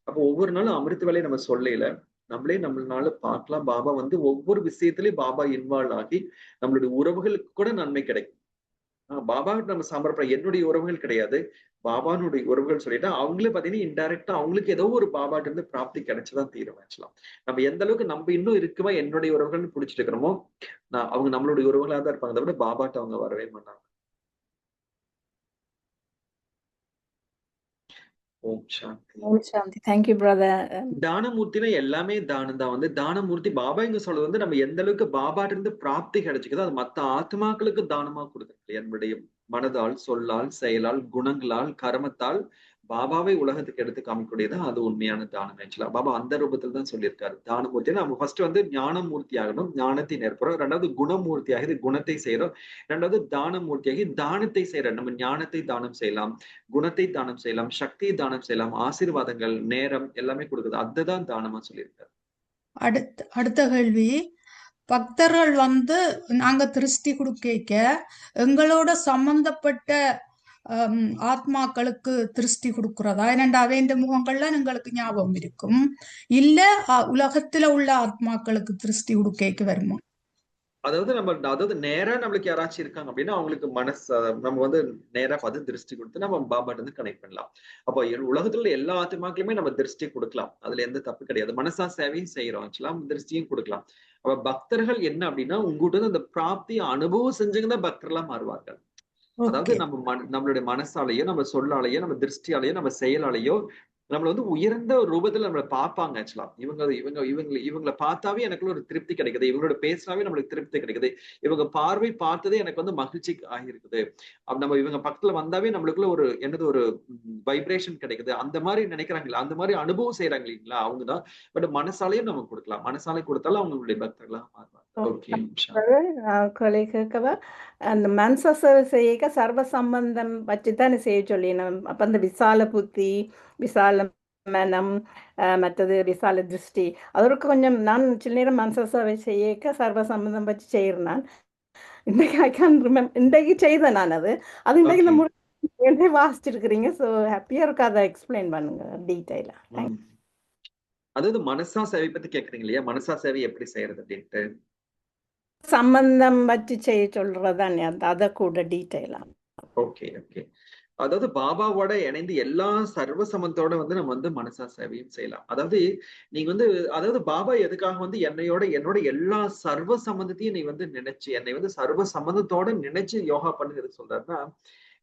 அப்போ ஒவ்வொரு நாளும் அமிர்த வேலையை நம்ம சொல்லல, நம்மளே நம்மளால பார்க்கலாம். பாபா வந்து ஒவ்வொரு விஷயத்திலயும் பாபா இன்வால்வ் ஆகி நம்மளுடைய உறவுகளுக்கு கூட நன்மை கிடைக்கும். பாபாவுக்கு நம்ம சமர்ப்பணம் என்னுடைய உறவுகள் கிடையாது. பாபானுடைய உறவுகள் சொல்லிட்டு அவங்களே பாத்தீங்கன்னா இன்டைரக்டா அவங்களுக்கு ஏதோ ஒரு பாபாட்ட இருந்து பிராப்தி கிடைச்சுதான் தீரும் ஆக்சுவலா. நம்ம எந்த அளவுக்கு நம்ம இன்னும் இருக்குமா என்னுடைய உறவுகள்னு புடிச்சிட்டு இருக்கிறோமோ, அவங்க நம்மளுடைய உறவுகளா தான் இருப்பாங்க. அதை விட பாபாட்ட அவங்க வரவே மாட்டாங்க. ஓம் சாந்தி. Om Shanti. Thank you, brother. தானமூர்த்தினா எல்லாமே தானம் தான். தானமூர்த்தி பாபா இங்க சொல்றது நம்ம எந்த அளவுக்கு பாபாட்ட இருந்து பிராப்தி கிடைச்சுக்குதோ அது மத்த ஆத்மாக்களுக்கு தானமா கொடுக்குறது. என்னுடைய மனதால், சொல்லால், செயலால், குணங்களால், கர்மத்தால் பாபாவை உலகத்துக்கு எடுத்து காமிக்கக்கூடியது அது உண்மையான தானம் ஆக்சுவலா. பாபா அந்த ரூபத்துல தான் சொல்லியிருக்காரு. தானமூர்த்தி நம்ம ஃபர்ஸ்ட் ஞானமூர்த்தி ஆகணும். ஞானத்தை நேர்புறோம். 2வது குணமூர்த்தியாகி குணத்தை செய்யறோம். 2வது தானமூர்த்தியாகி தானத்தை செய்யறோம். நம்ம ஞானத்தை தானம் செய்யலாம், குணத்தை தானம் செய்யலாம், சக்தியை தானம் செய்யலாம், ஆசீர்வாதங்கள், நேரம் எல்லாமே கொடுக்குது. அதுதான் தானமா சொல்லியிருக்காரு. அடுத்த கேள்வி, பக்தர்கள் நாங்க திருஷ்டி கொடுக்க எங்களோட சம்பந்தப்பட்ட ஆத்மாக்களுக்கு திருஷ்டி கொடுக்கிறதா? ஏனென்றா அவைந்த முகங்கள்லாம் எங்களுக்கு ஞாபகம் இருக்கும். இல்ல உலகத்துல உள்ள ஆத்மாக்களுக்கு திருஷ்டி கொடுக்க வருமா? அதாவது நேரா நம்மளுக்கு யாராச்சும் இருக்காங்க அப்படின்னா அவங்களுக்கு நம்ம நேரா பார்த்து திருஷ்டி கொடுத்து நம்ம பாபாட்ட இருந்து கனெக்ட் பண்ணலாம். அப்போ உலகத்துல உள்ள எல்லா ஆத்மாக்களுமே நம்ம திருஷ்டி கொடுக்கலாம். அதுல எந்த தப்பு கிடையாது. மனசா சேவையும் செய்யறோம் ஆக்சுவலா, திருஷ்டியும் கொடுக்கலாம். அப்ப பக்தர்கள் என்ன அப்படின்னா உங்ககிட்ட அந்த பிராப்தி அனுபவம் செஞ்சவங்க பக்தர்களா மாறுவார்கள். அதாவது நம்மளுடைய மனசாலேயோ, நம்ம சொல்லாலேயோ, நம்ம திருஷ்டியாலேயோ, நம்ம செயலாலேயோ நம்மள உயர்ந்த ஒரு ரூபத்துல நம்மள பார்ப்பாங்க ஆக்சுவலா. இவங்களை பார்த்தாவே எனக்குள்ள ஒரு திருப்தி கிடைக்குது. இவங்களோட பேசினாவே நம்மளுக்கு திருப்தி கிடைக்குது. இவங்க பார்வை பார்த்ததே எனக்கு மகிழ்ச்சி ஆகிருக்குது. நம்ம இவங்க பக்கத்துல வந்தாவே நம்மளுக்குள்ள ஒரு வைப்ரேஷன் கிடைக்குது. அந்த மாதிரி நினைக்கிறாங்களா, அந்த மாதிரி அனுபவம் செய்யறாங்க இல்லைங்களா, அவங்கதான். பட் மனசாலையும் நம்ம கொடுக்கலாம். மனசாலை கொடுத்தாலும் அவங்களுடைய பக்தர்களா மாறுவாங்க. கேட்கவா அந்த மனச செய்ய சர்வ சம்பந்தம் வச்சுதான் செய்ய சொல்லினோம். அப்ப அந்த விசால புத்தி, விசால மனம், மற்றது விசால திருஷ்டி, அதற்கு கொஞ்சம் நான் சில நேரம் மனச சேவை செய்ய சர்வ சம்பந்தம் வச்சு செய்யறேன். நான் இன்றைக்கு செய்தேன். நான் அது இன்றைக்கு இந்த முறை வாசிச்சிருக்கிறீங்க. ஸோ ஹாப்பியா இருக்கு. அதை எக்ஸ்பிளைன் பண்ணுங்க டீட்டெயிலா. அதாவது மனசா சேவை பத்தி கேக்குறீங்க இல்லையா, மனசா சேவை எப்படி செய்யறது அப்படின்ட்டு சம்பந்தம் வச்சு செய்ய சொல்றதான் அதை கூட டீட்டெயிலா. ஓகே. அதாவது பாபாவோட இணைந்து எல்லா சர்வ சமத்தோட நம்ம மனசா சேவையும் செய்யலாம். அதாவது நீங்க அதாவது பாபா எதுக்காக என்னோட எல்லா சர்வ சம்பந்தத்தையும் நீ நினைச்சு என்னை சர்வ சம்பந்தத்தோட நினைச்சு யோகா பண்ணுறது சொல்றாருன்னா,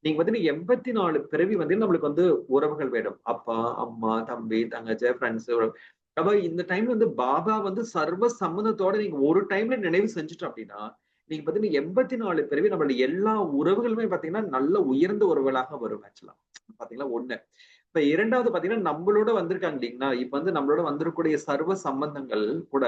நீங்க 84 பிறவி நம்மளுக்கு உறவுகள் வேணும். அப்பா, அம்மா, தம்பி, தங்கச்சி, ஃப்ரெண்ட்ஸ். அப்ப இந்த டைம்ல பாபா சர்வ சம்பந்தத்தோட நீங்க ஒரு டைம்ல நினைவு செஞ்சுட்டோம் அப்படின்னா, நீங்க 84 பிறவி நம்மளுடைய எல்லா உறவுகளுமே நல்ல உயர்ந்த உறவுகளாக வரும் ஆக்சுவலா. பாத்தீங்களா, ஒண்ணு. இப்ப 2வது நம்மளோட வந்திருக்காங்க இல்லைங்களா, இப்ப நம்மளோட வந்திருக்கக்கூடிய சர்வ சம்பந்தங்கள் கூட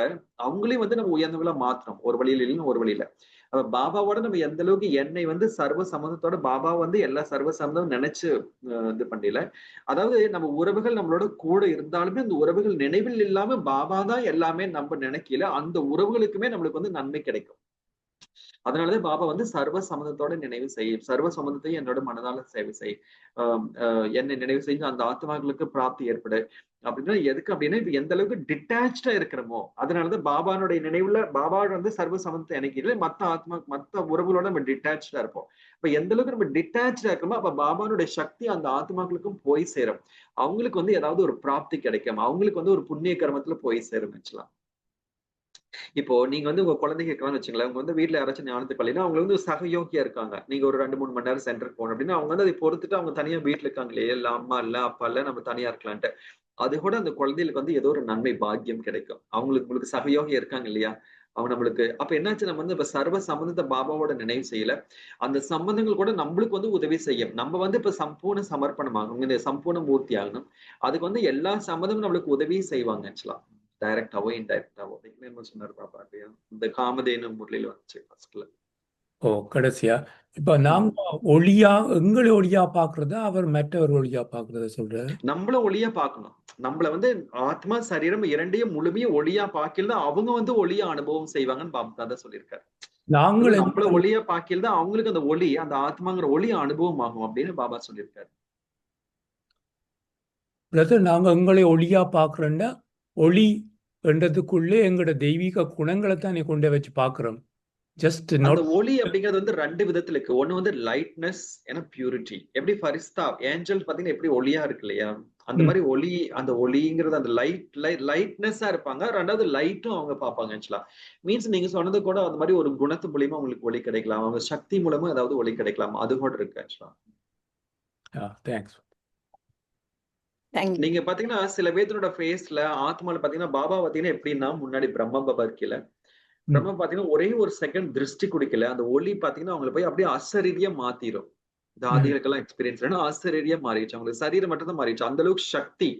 அவங்களையும் நம்ம உயர்ந்தவங்களா மாற்றணும். ஒரு வழியில இல்லைன்னு ஒரு வழியில. அப்ப பாபாவோட நம்ம எந்த அளவுக்கு என்னை சர்வ சம்பந்தத்தோட பாபா எல்லா சர்வ சம்பந்தம் நினைச்சு இது பண்ணல. அதாவது நம்ம உறவுகள் நம்மளோட கூட இருந்தாலுமே அந்த உறவுகள் நினைவில் இல்லாம பாபா தான் எல்லாமே நம்ம நினைக்கல, அந்த உறவுகளுக்குமே நம்மளுக்கு நன்மை கிடைக்கும். அதனாலதான் பாபா சர்வ சம்மதத்தோட நினைவு செய்யும். சர்வ சம்மதத்தையும் என்னோட மனதால சேவை செய், என்னை நினைவு செஞ்சு அந்த ஆத்மாக்களுக்கு பிராப்தி ஏற்படு. அப்படின்னா எதுக்கு அப்படின்னா, இப்ப எந்த அளவுக்கு டிட்டாச்சா இருக்கிறோமோ அதனாலதான் பாபானுடைய நினைவுல பாபாவோட சர்வ சம்மதத்தை நினைக்கிறது. மத்த உறவுகளோட நம்ம டிட்டாச்சா இருப்போம். இப்ப எந்த அளவுக்கு நம்ம டிட்டாச்சா இருக்கிறோமோ அப்ப பாபானுடைய சக்தி அந்த ஆத்மாக்களுக்கும் போய் சேரும். அவங்களுக்கு ஏதாவது ஒரு பிராப்தி கிடைக்கும். அவங்களுக்கு ஒரு புண்ணிய கர்மத்துல போய் சேரும் வச்சுலாம். இப்போ நீங்க உங்க குழந்தைங்க இருக்கான்னு வச்சுங்களேன், அவங்க வீட்டுல யாராச்சும் ஞானத்துக்கு வரலைன்னா அவங்க சகயோகியா இருக்காங்க. நீங்க ஒரு 2-3 மணி நேரம் சென்டருக்கு போகணும் அப்படின்னா அவங்க அதை பொறுத்துட்டு அவங்க தனியா வீட்டுல இருக்காங்களே, இல்ல அம்மா இல்ல அப்பா இல்ல நம்ம தனியா இருக்கலான்ட்டு, அது கூட அந்த குழந்தைகளுக்கு ஏதோ ஒரு நன்மை பாக்கியம் கிடைக்கும். உங்களுக்கு சகயோகியா இருக்காங்க இல்லையா, அவங்க நம்மளுக்கு அப்ப என்னாச்சு, நம்ம இப்ப சர்வ சம்பந்தத்தை பாபாவோட நினைவு செய்யல, அந்த சம்பந்தங்கள் கூட நம்மளுக்கு உதவி செய்யும். நம்ம இப்ப சம்பூர்ண சமர்ப்பணமாகும், இந்த சம்பூர்ண மூர்த்தி ஆகணும். அதுக்கு எல்லா சம்பந்தமும் நம்மளுக்கு உதவி செய்வாங்க ஆக்சுவலா, டைரக்டாவோ இன்டைரக்டாவோ. சொன்னார் பாபா இல்லையா, இந்த காமதேனு முரளியில வந்துச்சு ஃபர்ஸ்ட்ல. கடைசியா இப்ப நாங்க எங்களை ஒளியா பாக்குறதா அவர் மற்றவர் ஒளியா பாக்குறத சொல்றாரு. நம்மள ஒளியா பார்க்கணும். நம்மள ஆத்மா சரீரம் இரண்டையும் முழுமையா ஒளியா பார்க்கல அவங்க ஒளியா அனுபவம் செய்வாங்கன்னு பாபா தான் சொல்லியிருக்காரு. நம்மள ஒளியா பார்க்கல தான் அவங்களுக்கு அந்த ஒளி, அந்த ஆத்மாங்கிற ஒளி அனுபவம் ஆகும் அப்படின்னு பாபா சொல்லியிருக்காரு. பிரதர் நாங்க எங்களை ஒளியா பார்க்குறோன்னா ஒளி என்றதுக்குள்ளே எங்களோட தெய்வீக குணங்களை தானே கொண்டு வச்சு பார்க்குறோம். ஜஸ்ட் அந்த நாட் ஒளி அப்படிங்கிறது வந்து ரெண்டு விதத்துல இருக்கு. ஒண்ணு வந்து லைட்னஸ் ஏன்னா பியூரிட்டி. எப்படி ஃபரிஸ்தா ஏஞ்சல் பாத்தீங்கன்னா எப்படி ஒளியா இருக்கு இல்லையா, அந்த மாதிரி ஒளி, அந்த ஒளிங்கிறது அந்த லைட்னஸா இருப்பாங்க. ரெண்டாவது லைட்டும் அவங்க பார்ப்பாங்க. ஆக்சுவலா மீன்ஸ் நீங்க சொன்னது கூட அந்த மாதிரி ஒரு குணத்து மூலியமா உங்களுக்கு ஒளி கிடைக்கலாம், அவங்க சக்தி மூலமா ஏதாவது ஒளி கிடைக்கலாம், அது கூட இருக்கு ஆக்சுவலா. தேங்க்ஸ். தேங்க்யூ. நீங்க பாத்தீங்கன்னா சில பேர்த்தோட ஃபேஸ்ல ஆத்மால பாத்தீங்கன்னா பாபா பாத்தீங்கன்னா எப்படின்னா முன்னாடி பிரம்ம பாபா இருக்கல, பிரம்ம பாத்தீங்கன்னா ஒரே ஒரு செகண்ட் திருஷ்டி குடிக்கல, அந்த ஒளி பாத்தீங்கன்னா அவங்களை போய் அப்படியே அசரீரியா மாத்திரும். தாதிகளுக்கெல்லாம் எக்ஸ்பீரியன்ஸ் வேணும், அசரீரியா மாறிடுச்சு, அவங்களுக்கு சரீரம் மட்டும் தான் மாறிடுச்சு, அந்த அளவுக்கு சக்தி.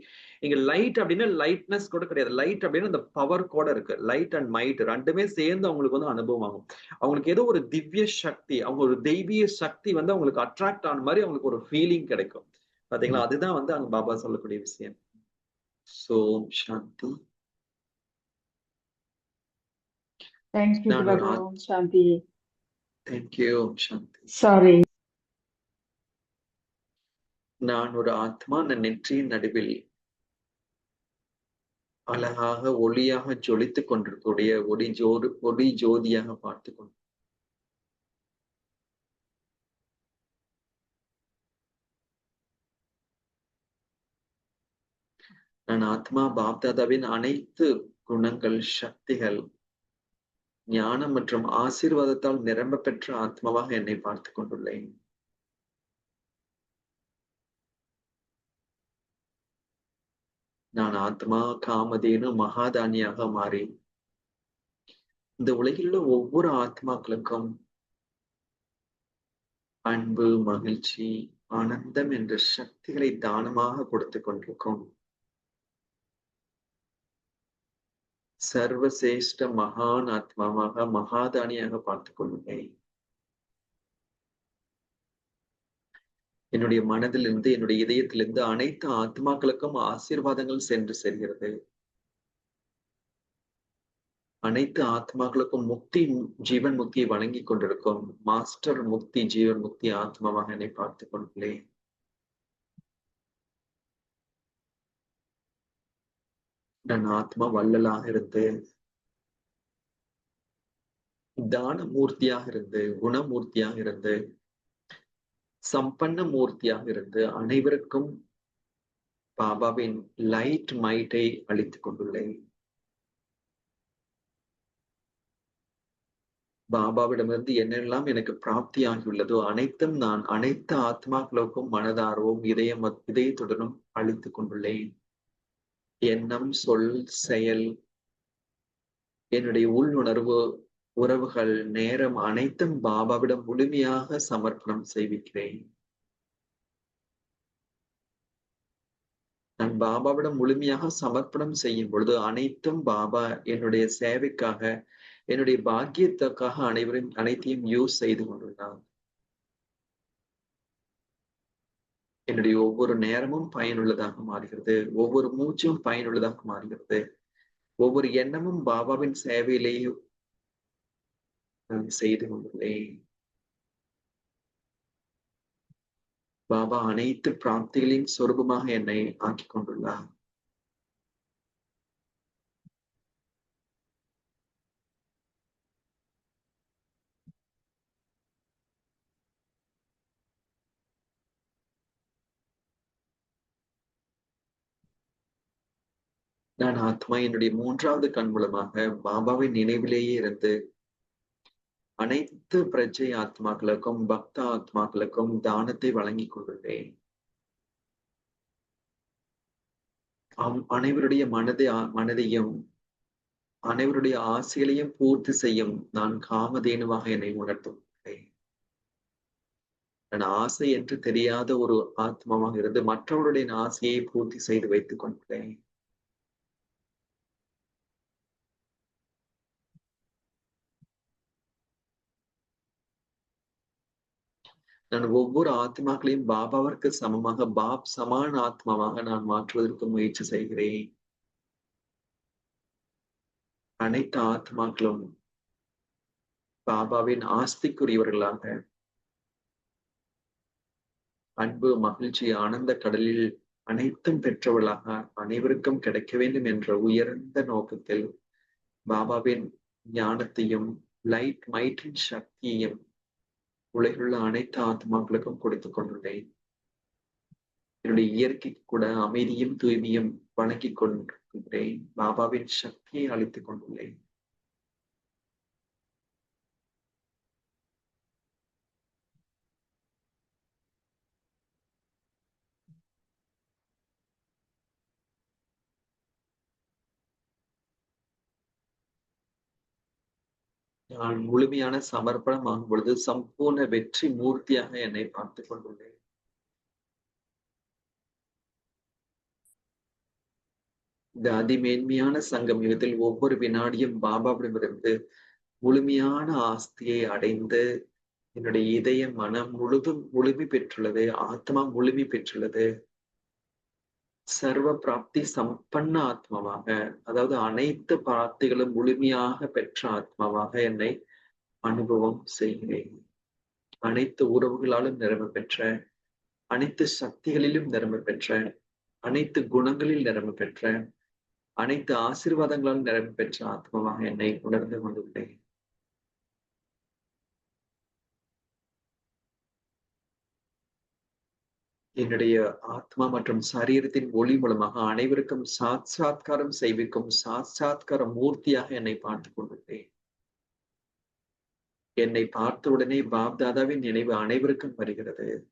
இங்க லைட் அப்படின்னா லைட்னஸ் கூட கிடையாது, லைட் அப்படின்னா அந்த பவர் கூட இருக்கு. லைட் அண்ட் மைட் ரெண்டுமே சேர்ந்து அவங்களுக்கு வந்து அனுபவம் ஆகும். அவங்களுக்கு ஏதோ ஒரு திவ்ய சக்தி, அவங்க ஒரு தெய்வீக சக்தி வந்து அவங்களுக்கு அட்ராக்ட் ஆன மாதிரி அவங்களுக்கு ஒரு ஃபீலிங் கிடைக்கும். பாத்தீங்களா, அதுதான் வந்து அங்க பாபா சொல்லக்கூடிய விஷயம். சோம் சாந்தி. Thank you, நான் ஒரு brother. Om Shanti. தேங்க்யூ சாந்தி. Sorry. நான் ஒரு ஆத்மா, நான் நெற்றியின் நடுவில் அழகாக ஒளியாக ஜொலித்துக் கொண்டிருக்கக்கூடிய ஒளி ஜோதியாக பார்த்து கொண்டு நான் ஆத்மா பாப்தாதாவின் அனைத்து குணங்கள், சக்திகள், ஞானம் மற்றும் ஆசீர்வாதத்தால் நிரம்ப பெற்ற ஆத்மாவாக என்னை பார்த்து கொண்டுள்ளேன். நான் ஆத்மா காமதேனு மகாதானியாக மாறி இந்த உலகில் உள்ள ஒவ்வொரு ஆத்மாக்களுக்கும் அன்பு, மகிழ்ச்சி, ஆனந்தம் என்ற சக்திகளை தானமாக கொடுத்து கொண்டிருக்கும் சர்வசிரேஷ்ட மகான் ஆத்மாவாக மகாதானியாக பார்த்துக் கொள்ளுவேன். என்னுடைய மனதிலிருந்து, என்னுடைய இதயத்திலிருந்து அனைத்து ஆத்மாக்களுக்கும் ஆசீர்வாதங்கள் சென்று செல்கிறது. அனைத்து ஆத்மாக்களுக்கும் முக்தி, ஜீவன் முக்தியை வழங்கி கொண்டிருக்கும் மாஸ்டர் முக்தி, ஜீவன் முக்தி ஆத்மாவாக என்னை பார்த்துக் கொள்கிறேன். நான் ஆத்மா வள்ளலாக இருந்து, தான மூர்த்தியாக இருந்து, குணமூர்த்தியாக இருந்து, சம்பன்ன மூர்த்தியாக இருந்து அனைவருக்கும் பாபாவின் லைட் மைட்டை அளித்துக் கொண்டுள்ளேன். பாபாவிடமிருந்து என்னெல்லாம் எனக்கு பிராப்தியாகியுள்ளதோ அனைத்தும் நான் அனைத்து ஆத்மாக்களுக்கும் மனதார்வம் இதயத்துடனும் அளித்துக் கொண்டுள்ளேன். எண்ணம், சொல், செயல், என்னுடைய உள்ளுணர்வு, உறவுகள், நேரம் அனைத்தும் பாபாவிடம் முழுமையாக சமர்ப்பணம் செய்விக்கிறேன். நான் பாபாவிடம் முழுமையாக சமர்ப்பணம் செய்யும் பொழுது அனைத்தும் பாபா என்னுடைய சேவைக்காக, என்னுடைய பாக்கியத்துக்காக அனைத்தையும் யூஸ் செய்து கொண்டுள்ளார். என்னுடைய ஒவ்வொரு நேரமும் பயனுள்ளதாக மாறுகிறது, ஒவ்வொரு மூச்சும் பயனுள்ளதாக மாறுகிறது, ஒவ்வொரு எண்ணமும் பாபாவின் சேவையிலேயே நான் செய்து கொண்டுள்ளேன். பாபா அனைத்து பிராப்திகளின் சொரூபமாக என்னை ஆக்கிக் கொண்டுள்ளார். நான் ஆத்மா என்னுடைய மூன்றாவது கண் மூலமாக பாபாவின் நினைவிலேயே இருந்து அனைத்து பிரஜை ஆத்மாக்களுக்கும், பக்த ஆத்மாக்களுக்கும் தானத்தை வழங்கிக் கொண்டுள்ளேன். அனைவருடைய மனதையும் அனைவருடைய ஆசைகளையும் பூர்த்தி செய்யும் நான் காமதேனுவாக என்னை உணர்த்துகிறேன். நான் ஆசை என்று தெரியாத ஒரு ஆத்மாவாக இருந்து மற்றவருடைய ஆசையை பூர்த்தி செய்து வைத்துக் கொண்டேன். நான் ஒவ்வொரு ஆத்மாக்களையும் பாபாவிற்கு சமமாக, சமான ஆத்மாவாக நான் மாற்றுவதற்கு முயற்சி செய்கிறேன். அனைத்து ஆத்மாக்களும் பாபாவின் ஆஸ்திக்குரியவர்களாக அன்பு, மகிழ்ச்சி, ஆனந்த கடலில் அனைத்தும் பெற்றவளாக அனைவருக்கும் கிடைக்க வேண்டும் என்ற உயர்ந்த நோக்கத்தில் பாபாவின் ஞானத்தையும் லைட் மைட்டின் சக்தியையும் உலகிலுள்ள அனைத்து ஆத்மாக்களுக்கும் கொடுத்துக் கொண்டுள்ளேன். என்னுடைய இயற்கைக்கு கூட அமைதியும் தூய்மையும் வழங்கிக் கொண்டிருக்கின்றேன். பாபாவின் சக்தியை அளித்துக் கொண்டுள்ளேன். நான் முழுமையான சமர்ப்பணம் ஆகும் பொழுது சம்பூர்ண வெற்றி மூர்த்தியாக என்னை பார்த்துக் கொண்டுள்ளேன். இந்த அதிமேன்மையான சங்கம் யுகத்தில் ஒவ்வொரு வினாடியும் பாபாவிடமிருந்து முழுமையான ஆஸ்தியை அடைந்து என்னுடைய இதய மனம் முழுதும் முழுமை பெற்றுள்ளது. ஆத்மா முழுமை பெற்றுள்ளது. சர்வ பிராப்தி சம்பன்ன ஆத்மாவாக, அதாவது அனைத்து பிராப்திகளும் முழுமையாக பெற்ற ஆத்மாவாக என்னை அனுபவம் செய்கிறேன். அனைத்து உறவுகளாலும் நிரம்ப பெற்ற, அனைத்து சக்திகளிலும் நிரம்ப பெற்ற, அனைத்து குணங்களில் நிரம்ப பெற்ற, அனைத்து ஆசீர்வாதங்களால் நிரம்ப பெற்ற ஆத்மாவாக என்னை உணர்ந்து கொண்டுள்ளேன். என்னுடைய ஆத்மா மற்றும் சரீரத்தின் ஒளி மூலமாக அனைவருக்கும் சாட்சாத்காரம் செய்விக்கும் சாட்சாத்கார மூர்த்தியாக என்னை பார்த்துக் கொண்டுள்ளேன். என்னை பார்த்தவுடனே பாப்தாதாவின் நினைவு அனைவருக்கும் வருகிறது.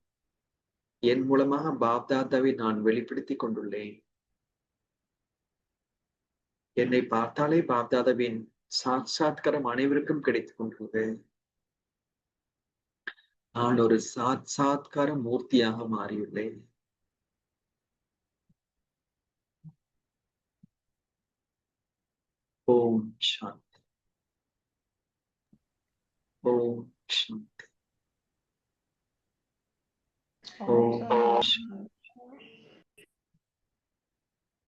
என் மூலமாக பாப்தாதாவை நான் வெளிப்படுத்திக் கொண்டுள்ளேன். என்னை பார்த்தாலே பாப்தாதாவின் சாட்சாத்காரம் அனைவருக்கும் கிடைத்துக் கொண்டுள்ளது. நான் ஒரு சாட்சாத்கார மூர்த்தியாக மாறியுள்ளேன். ஓம் சாந்தி. ஓம் சாந்தி. ஓம் சாந்தி.